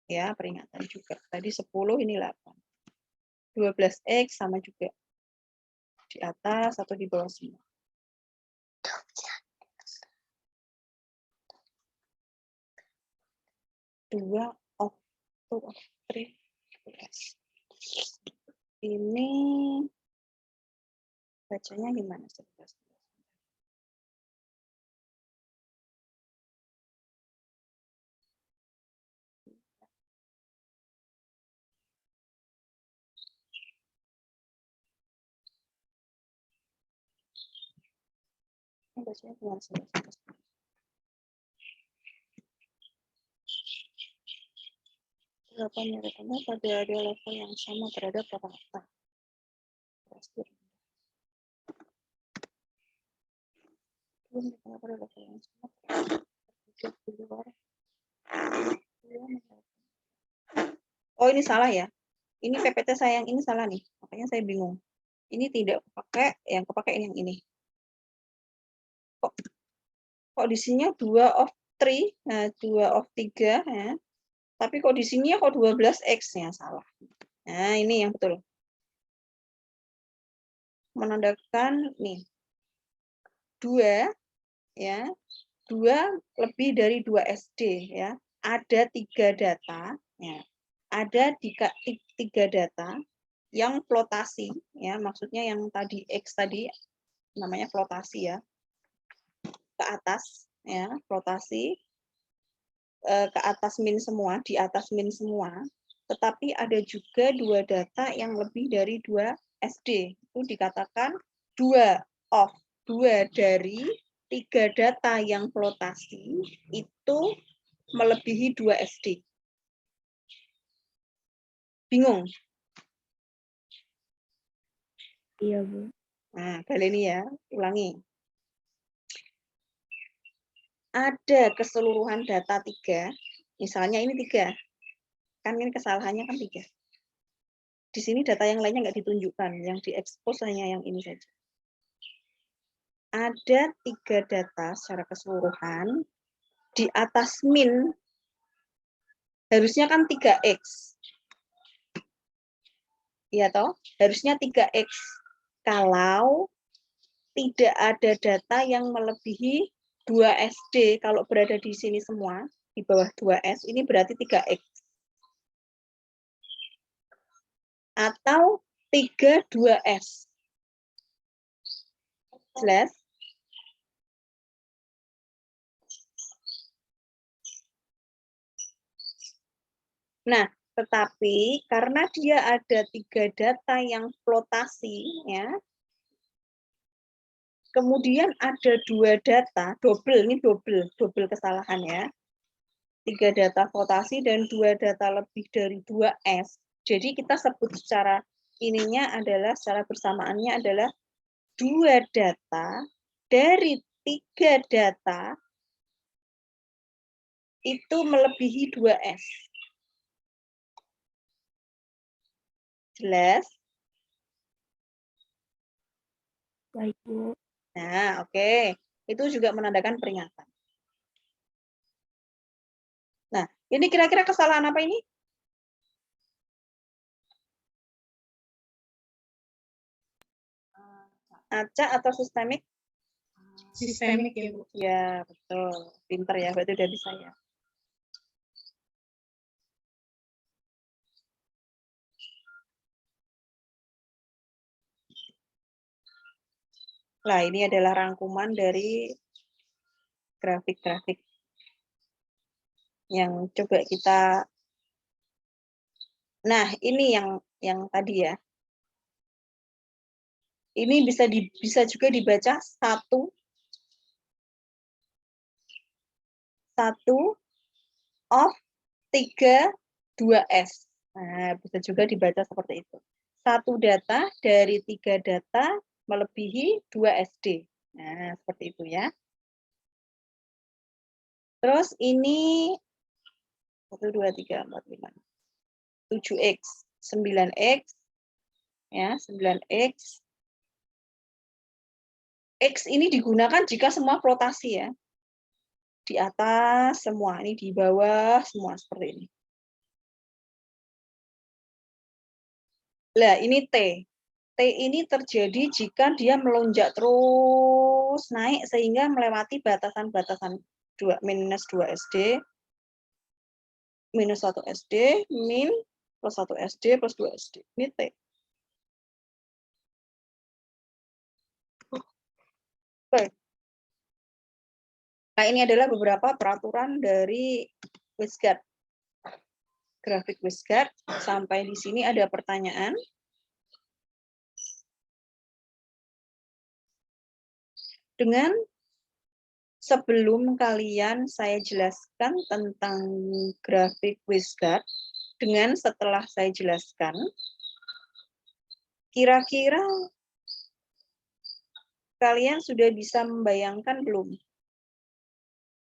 Ya, peringatan juga. Tadi 10 ini 8. 12X sama juga. Di atas atau di bawah semua. Dua of 3. Ini bacanya gimana? Bacanya gimana? Penerapannya pada ada level yang sama terhadap rata-rata. Pada level yang sama di luar. Oh, ini salah ya. Ini PPT saya yang ini salah nih. Makanya saya bingung. Ini tidak pakai, yang kepakai yang ini. Kok di sini 2 of 3, nah 2 of 3 ya. Tapi kok di sini kok 12X-nya salah. Nah, ini yang betul. Menandakan nih 2 ya. 2 lebih dari 2 SD ya. Ada 3 data ya. Ada 3 data yang flotasi ya, maksudnya yang tadi X tadi namanya flotasi ya. Ke atas ya, flotasi ke atas min semua, di atas min semua. Tetapi ada juga 2 data yang lebih dari 2 SD. Itu dikatakan 2 dari 3 data yang flotasi itu melebihi 2 SD. Bingung? Iya, Bu. Nah, kali ini ya, ulangi. Ada keseluruhan data 3, misalnya ini 3. Kan ini kesalahannya kan 3. Di sini data yang lainnya nggak ditunjukkan, yang diekspos hanya yang ini saja. Ada 3 data secara keseluruhan, di atas min, harusnya kan 3X. Iya toh? Harusnya 3X. Kalau tidak ada data yang melebihi 2 SD, kalau berada di sini semua, di bawah 2S, ini berarti 3X. Atau 32S. Jelas? Nah, tetapi karena dia ada 3 data yang flotasi, ya, kemudian ada 2 data, ini double kesalahan ya. 3 data flotasi dan 2 data lebih dari 2S. Jadi kita sebut secara ininya adalah, secara bersamaannya adalah 2 data dari 3 data itu melebihi 2S. Jelas? Baik, Bu. Nah, oke. Itu juga menandakan peringatan. Nah, ini kira-kira kesalahan apa ini? Acak atau sistemik? Sistemik ya, Bu. Ya, betul. Pinter ya, berarti udah bisa ya. Nah, ini adalah rangkuman dari grafik-grafik yang coba kita. Nah, ini yang tadi ya. Ini bisa juga dibaca 1 of 3 2S. Nah, bisa juga dibaca seperti itu. 1 data dari 3 data melebihi 2 SD. Nah, seperti itu ya. Terus ini 1, 2, 3, 4, 5, 7X, 9X, ya, 9X. X ini digunakan jika semua flotasi ya. Di atas semua, ini di bawah semua seperti ini. Lah, ini T. T ini terjadi jika dia melonjak terus naik sehingga melewati batasan-batasan minus 2 SD, minus 1 SD, min plus 1 SD, plus 2 SD. Ini T. Oke. Nah, ini adalah beberapa peraturan dari WiSGARD. Grafik WiSGARD. Sampai di sini ada pertanyaan. Dengan sebelum kalian saya jelaskan tentang grafik WiSGARD, dengan setelah saya jelaskan, kira-kira kalian sudah bisa membayangkan belum?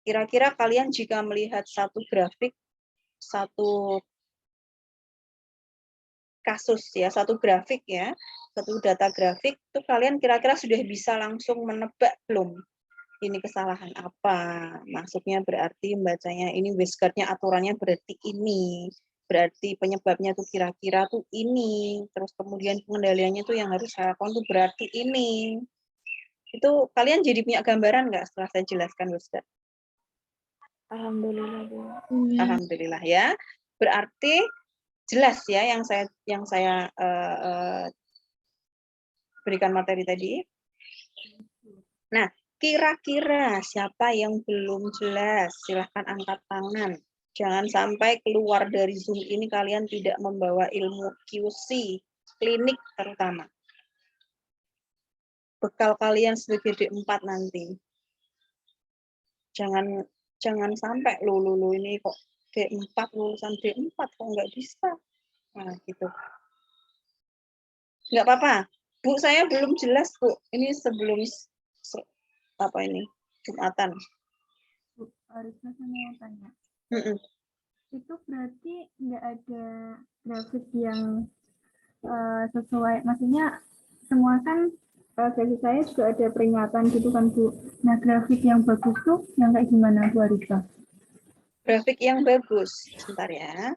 Kira-kira kalian jika melihat satu grafik, satu kasus ya, satu grafik ya, satu data grafik, itu kalian kira-kira sudah bisa langsung menebak belum? Ini kesalahan apa? Maksudnya berarti membacanya ini WiSGARD-nya aturannya berarti ini. Berarti penyebabnya tuh kira-kira tuh ini. Terus kemudian pengendaliannya tuh yang harus saya lakukan tuh berarti ini. Itu kalian jadi punya gambaran nggak setelah saya jelaskan, WiSGARD? Alhamdulillah, Bu. Alhamdulillah ya. Berarti jelas ya yang saya berikan materi tadi. Nah, kira-kira siapa yang belum jelas? Silahkan angkat tangan. Jangan sampai keluar dari Zoom ini kalian tidak membawa ilmu QC, klinik terutama. Bekal kalian sebagai D4 nanti. Jangan sampai lulu ini kok D4, lulusan D4 kok nggak bisa. Nah, gitu. Nggak apa-apa. Bu, saya belum jelas, Bu. Ini sebelum apa ini? Jumatan. Bu, harusnya saya mau tanya. Itu berarti nggak ada grafik yang sesuai, maksudnya semua kan gaji saya juga ada peringatan gitu kan, Bu. Nah, grafik yang bagus tuh yang kayak gimana, Bu Arifah? Grafik yang bagus. Sebentar ya.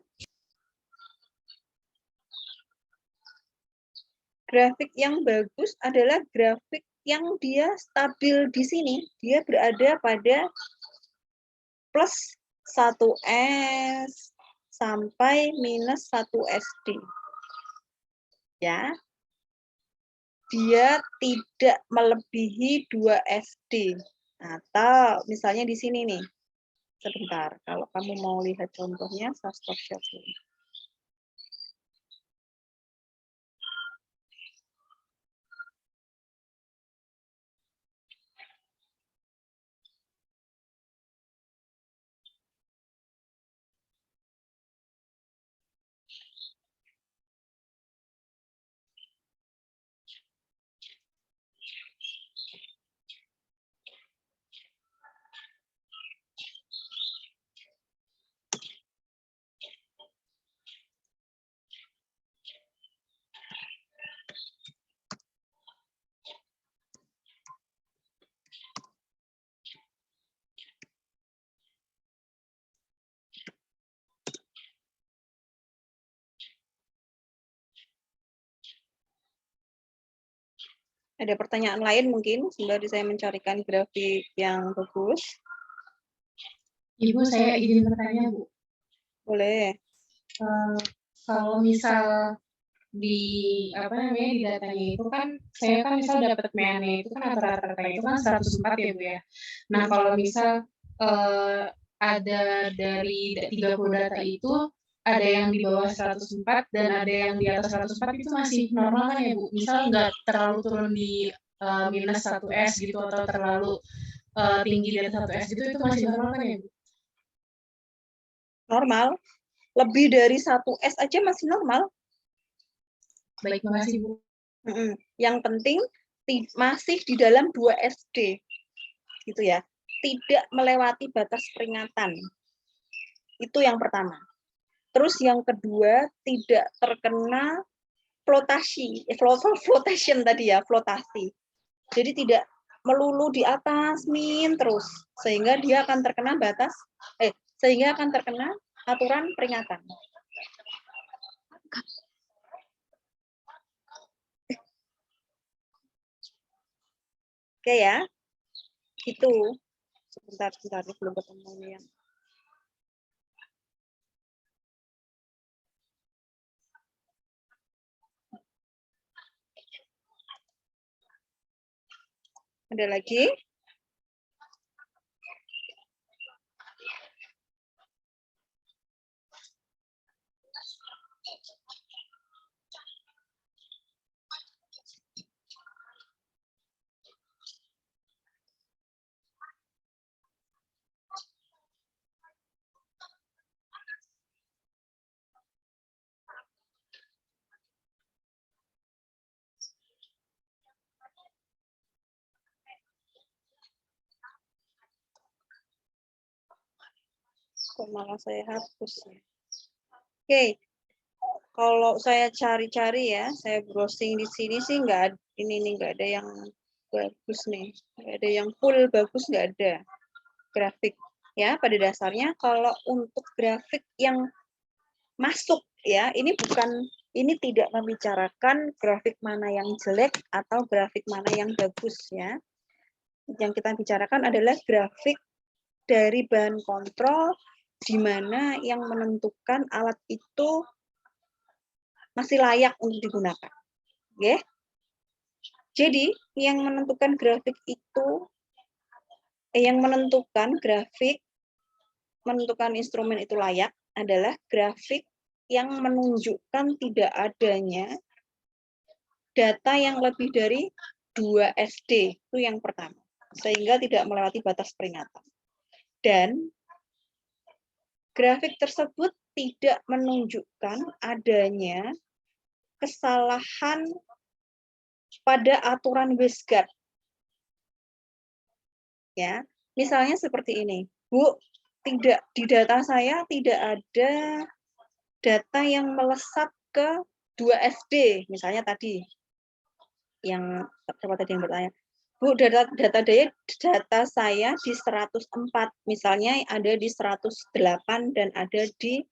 Grafik yang bagus adalah grafik yang dia stabil di sini. Dia berada pada plus 1S sampai minus 1 SD. Ya. Dia tidak melebihi 2 SD. Atau misalnya di sini nih. Sebentar, kalau kamu mau lihat contohnya, saya stop share dulu. Ada pertanyaan lain mungkin sembari saya mencarikan grafik yang bagus? Ibu, saya izin bertanya, Bu. Boleh. Kalau misal di di datanya itu kan saya kan misal dapat MA-nya itu kan rata-rata itu kan 104 ya, Bu, ya. Nah, kalau misal ada dari 30 data itu ada yang di bawah 104 dan ada yang di atas 104 itu masih normal kan ya, Bu? Misal nggak terlalu turun di minus 1S gitu atau terlalu tinggi di atas 1S gitu, itu masih normal kan ya, Bu? Normal. Lebih dari 1S aja masih normal. Baik, makasih, Bu. Yang penting masih di dalam 2 SD. Gitu ya. Tidak melewati batas peringatan. Itu yang pertama. Terus yang kedua, tidak terkena flotation tadi ya, flotasi. Jadi tidak melulu di atas min terus, sehingga dia akan terkena sehingga akan terkena aturan peringatan. Oke ya, gitu. Sebentar, belum ketemu yang. Ada lagi? Kok malah saya hapus ya? Oke, kalau saya cari-cari ya, saya browsing di sini sih nggak ada yang bagus nih, nggak ada yang full bagus, nggak ada grafik ya. Pada dasarnya kalau untuk grafik yang masuk ya, ini tidak membicarakan grafik mana yang jelek atau grafik mana yang bagus ya. Yang kita bicarakan adalah grafik dari bahan kontrol di mana yang menentukan alat itu masih layak untuk digunakan. Okay? Jadi, yang menentukan grafik itu, menentukan instrumen itu layak adalah grafik yang menunjukkan tidak adanya data yang lebih dari 2 SD. Itu yang pertama. Sehingga tidak melewati batas peringatan. Dan grafik tersebut tidak menunjukkan adanya kesalahan pada aturan wasteguard. Ya, misalnya seperti ini. Bu, tidak di data saya tidak ada data yang melesat ke 2 SD, misalnya tadi. Yang bertanya. Bu, data saya di 104, misalnya ada di 108 dan ada di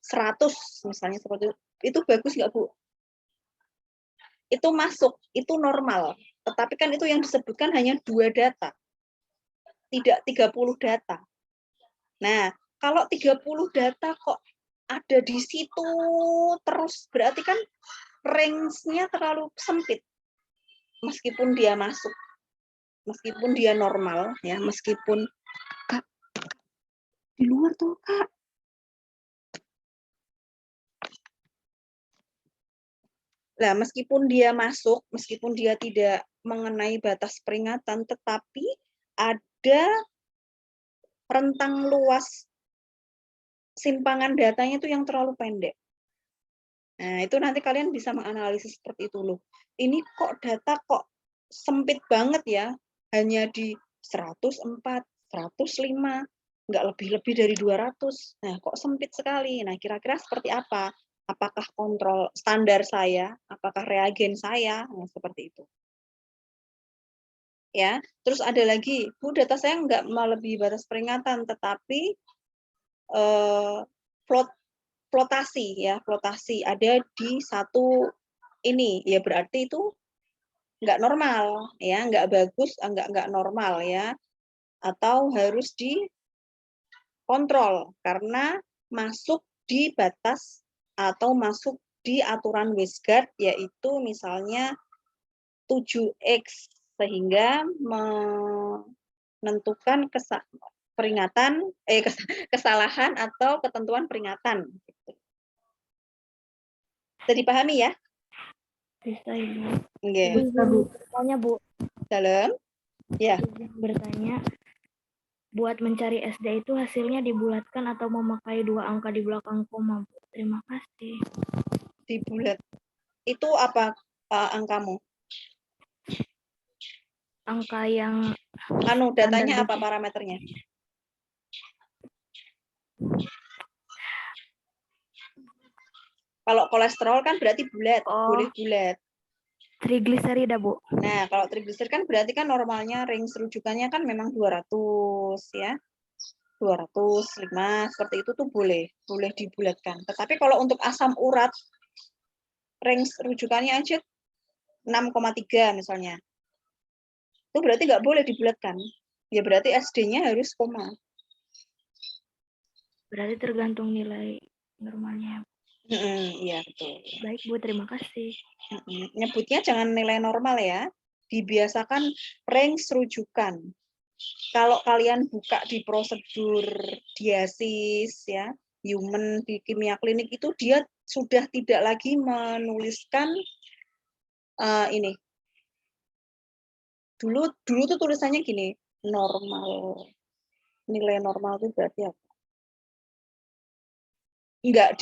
100, misalnya seperti itu. Itu bagus nggak, Bu? Itu masuk, itu normal. Tetapi kan itu yang disebutkan hanya 2 data. Tidak 30 data. Nah, kalau 30 data kok ada di situ terus, berarti kan range-nya terlalu sempit. Meskipun dia masuk, meskipun dia normal, ya, meskipun Kak, di luar tuh, Kak. Nah, meskipun dia masuk, meskipun dia tidak mengenai batas peringatan, tetapi ada rentang luas simpangan datanya itu yang terlalu pendek. Nah, itu nanti kalian bisa menganalisis seperti itu loh. Ini kok data kok sempit banget ya, hanya di 104, 105, nggak lebih-lebih dari 200. Nah, kok sempit sekali. Nah, kira-kira seperti apa? Apakah kontrol standar saya? Apakah reagen saya? Nah, seperti itu. Ya, terus ada lagi, Bu, data saya nggak melebihi batas peringatan, tetapi flotasi ada di satu ini, ya berarti itu nggak normal ya, nggak bagus, nggak normal ya, atau harus dikontrol karena masuk di batas atau masuk di aturan Wasteguard, yaitu misalnya 7X, sehingga menentukan kesalahan atau ketentuan peringatan. Bisa dipahami ya? Bisa Ibu. Oke. Bisa, Bu. Bertanya Bu, Dalam? Ya. bertanya, buat mencari SD itu hasilnya dibulatkan atau memakai 2 angka di belakang koma, Bu? Terima kasih. Dibulat. Itu apa angkamu? Angka yang Datanya standar apa di- parameternya? Kalau kolesterol kan berarti bulat, boleh bulat. trigliserida, Bu. Nah, kalau trigliserid kan berarti kan normalnya range rujukannya kan memang 200 ya. 205 seperti itu tuh boleh dibulatkan. Tetapi kalau untuk asam urat range rujukannya aja 6,3 misalnya. Itu berarti nggak boleh dibulatkan. Ya berarti SD-nya harus koma. Berarti tergantung nilai normalnya. Iya, betul. Baik, Bu. Terima kasih. Nyebutnya jangan nilai normal ya. Dibiasakan range rujukan. Kalau kalian buka di prosedur diasis ya, human di kimia klinik itu dia sudah tidak lagi menuliskan ini. Dulu tuh tulisannya gini, normal. Nilai normal itu berarti apa? Enggak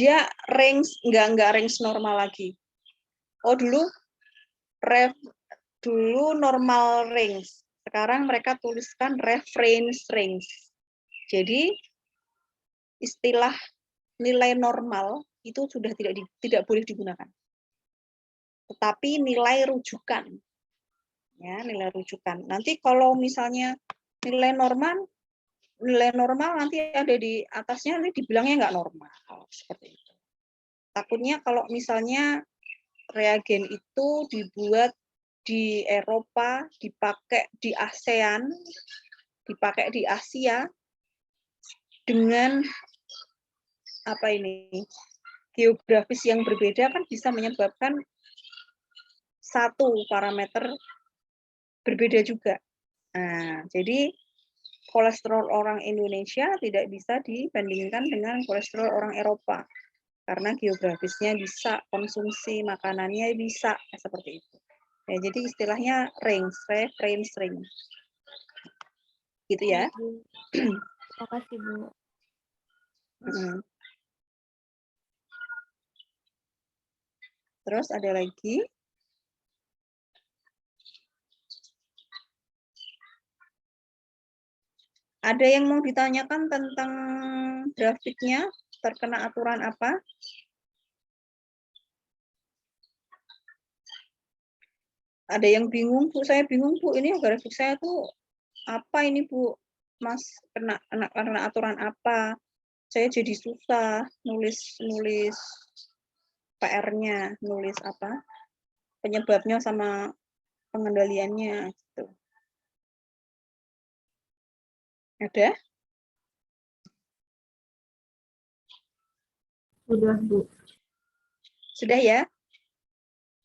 range normal lagi. Oh, dulu normal range. Sekarang mereka tuliskan reference range. Jadi istilah nilai normal itu sudah tidak boleh digunakan. Tetapi nilai rujukan. Ya, nilai rujukan. Nanti kalau misalnya nilai normal nanti ada di atasnya nanti dibilangnya nggak normal. Seperti itu. Takutnya kalau misalnya reagen itu dibuat di Eropa, dipakai di ASEAN, dipakai di Asia dengan geografis yang berbeda kan bisa menyebabkan satu parameter berbeda juga. Nah, jadi kolesterol orang Indonesia tidak bisa dibandingkan dengan kolesterol orang Eropa karena geografisnya bisa, konsumsi makanannya bisa seperti itu. Ya, jadi istilahnya reference range. Gitu ya. Terima kasih, Bu. Terus ada lagi. Ada yang mau ditanyakan tentang grafiknya? Terkena aturan apa? Ada yang bingung, Bu? Saya bingung, Bu. Ini grafik saya tuh apa ini, Bu? Mas, karena aturan apa? Saya jadi susah nulis PR-nya, nulis apa? Penyebabnya sama pengendaliannya gitu. Ada? Sudah, Bu. Sudah ya?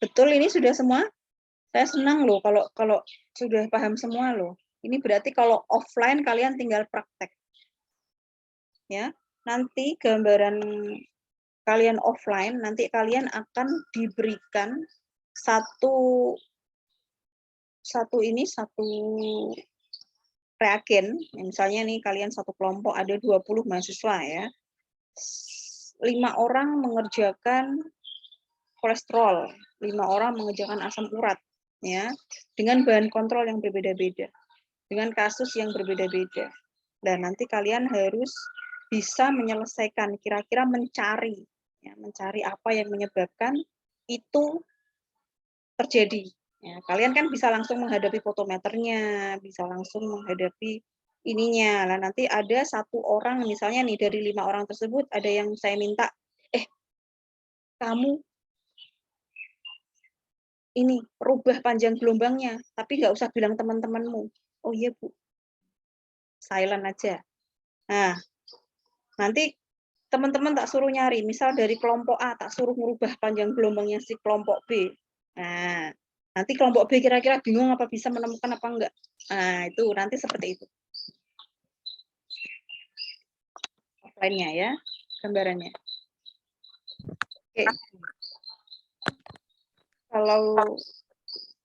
Betul ini sudah semua? Saya senang loh kalau sudah paham semua loh. Ini berarti kalau offline kalian tinggal praktek. Ya. Nanti gambaran kalian offline, nanti kalian akan diberikan satu reagen. Misalnya nih kalian satu kelompok ada 20 mahasiswa ya. 5 orang mengerjakan kolesterol, 5 orang mengerjakan asam urat ya, dengan bahan kontrol yang berbeda-beda, dengan kasus yang berbeda-beda. Dan nanti kalian harus bisa menyelesaikan, kira-kira mencari apa yang menyebabkan itu terjadi. Ya, kalian kan bisa langsung menghadapi fotometernya, bisa langsung menghadapi ininya. Lah nanti ada satu orang misalnya nih dari 5 orang tersebut ada yang saya minta, kamu ini rubah panjang gelombangnya, tapi nggak usah bilang teman-temanmu. Oh iya Bu, silent aja. Nah, nanti teman-teman tak suruh nyari, misal dari kelompok A tak suruh merubah panjang gelombangnya si kelompok B. Nah, nanti kelompok B kira-kira bingung apa bisa menemukan apa enggak. Nah, itu nanti seperti itu. Offline-nya ya, gambarannya. Oke. Kalau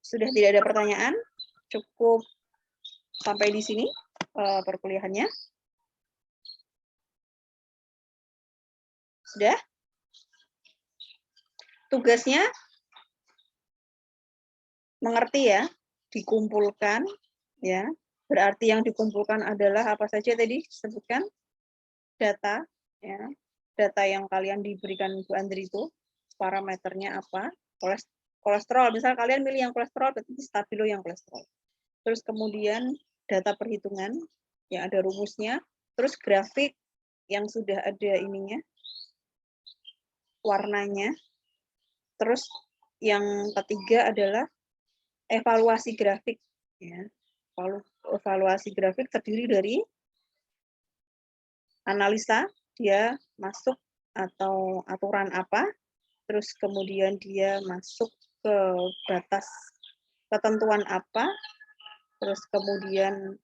sudah tidak ada pertanyaan, cukup sampai di sini perkuliahannya. Sudah? Tugasnya mengerti ya, dikumpulkan ya. Berarti yang dikumpulkan adalah apa saja tadi sebutkan? Data ya. Data yang kalian diberikan Bu Andri itu parameternya apa? Kolesterol, misal kalian milih yang kolesterol, berarti stabilo yang kolesterol. Terus kemudian data perhitungan yang ada rumusnya, terus grafik yang sudah ada ininya, warnanya. Terus yang ketiga adalah evaluasi grafik. Ya. Evaluasi grafik terdiri dari analisa, dia masuk atau aturan apa, terus kemudian dia masuk ke batas ketentuan apa, terus kemudian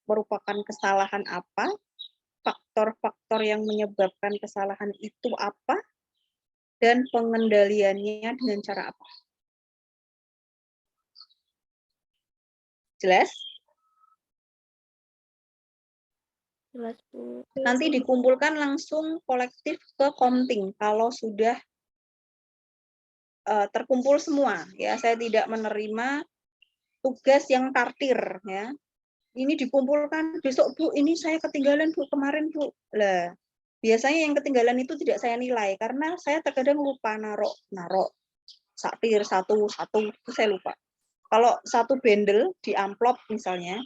merupakan kesalahan apa, faktor-faktor yang menyebabkan kesalahan itu apa, dan pengendaliannya dengan cara apa. Jelas? Jelas, Bu. Nanti dikumpulkan langsung kolektif ke Komting kalau sudah terkumpul semua. Ya, saya tidak menerima tugas yang tartir. Ya, ini dikumpulkan besok Bu. Ini saya ketinggalan Bu kemarin Bu. Lah, biasanya yang ketinggalan itu tidak saya nilai karena saya terkadang lupa narok saktir satu itu saya lupa. Kalau satu bundle di amplop misalnya,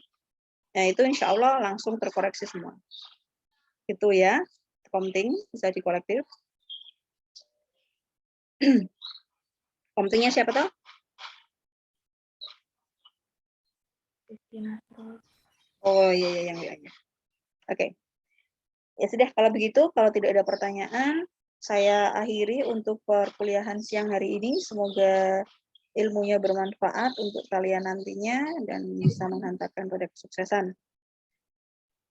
nah itu insya Allah langsung terkoreksi semua. Itu ya, Komting bisa dikolektif. Komtingnya siapa tahu? Oh iya yang ya. Oke. Ya sudah kalau begitu, kalau tidak ada pertanyaan, saya akhiri untuk perkuliahan siang hari ini. Semoga ilmunya bermanfaat untuk kalian nantinya dan bisa menghantarkan pada kesuksesan.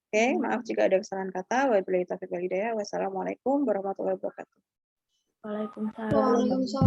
Oke, maaf jika ada kesalahan kata. Wabillahi taufiq wal hidayah. Wassalamualaikum warahmatullahi wabarakatuh. Waalaikumsalam.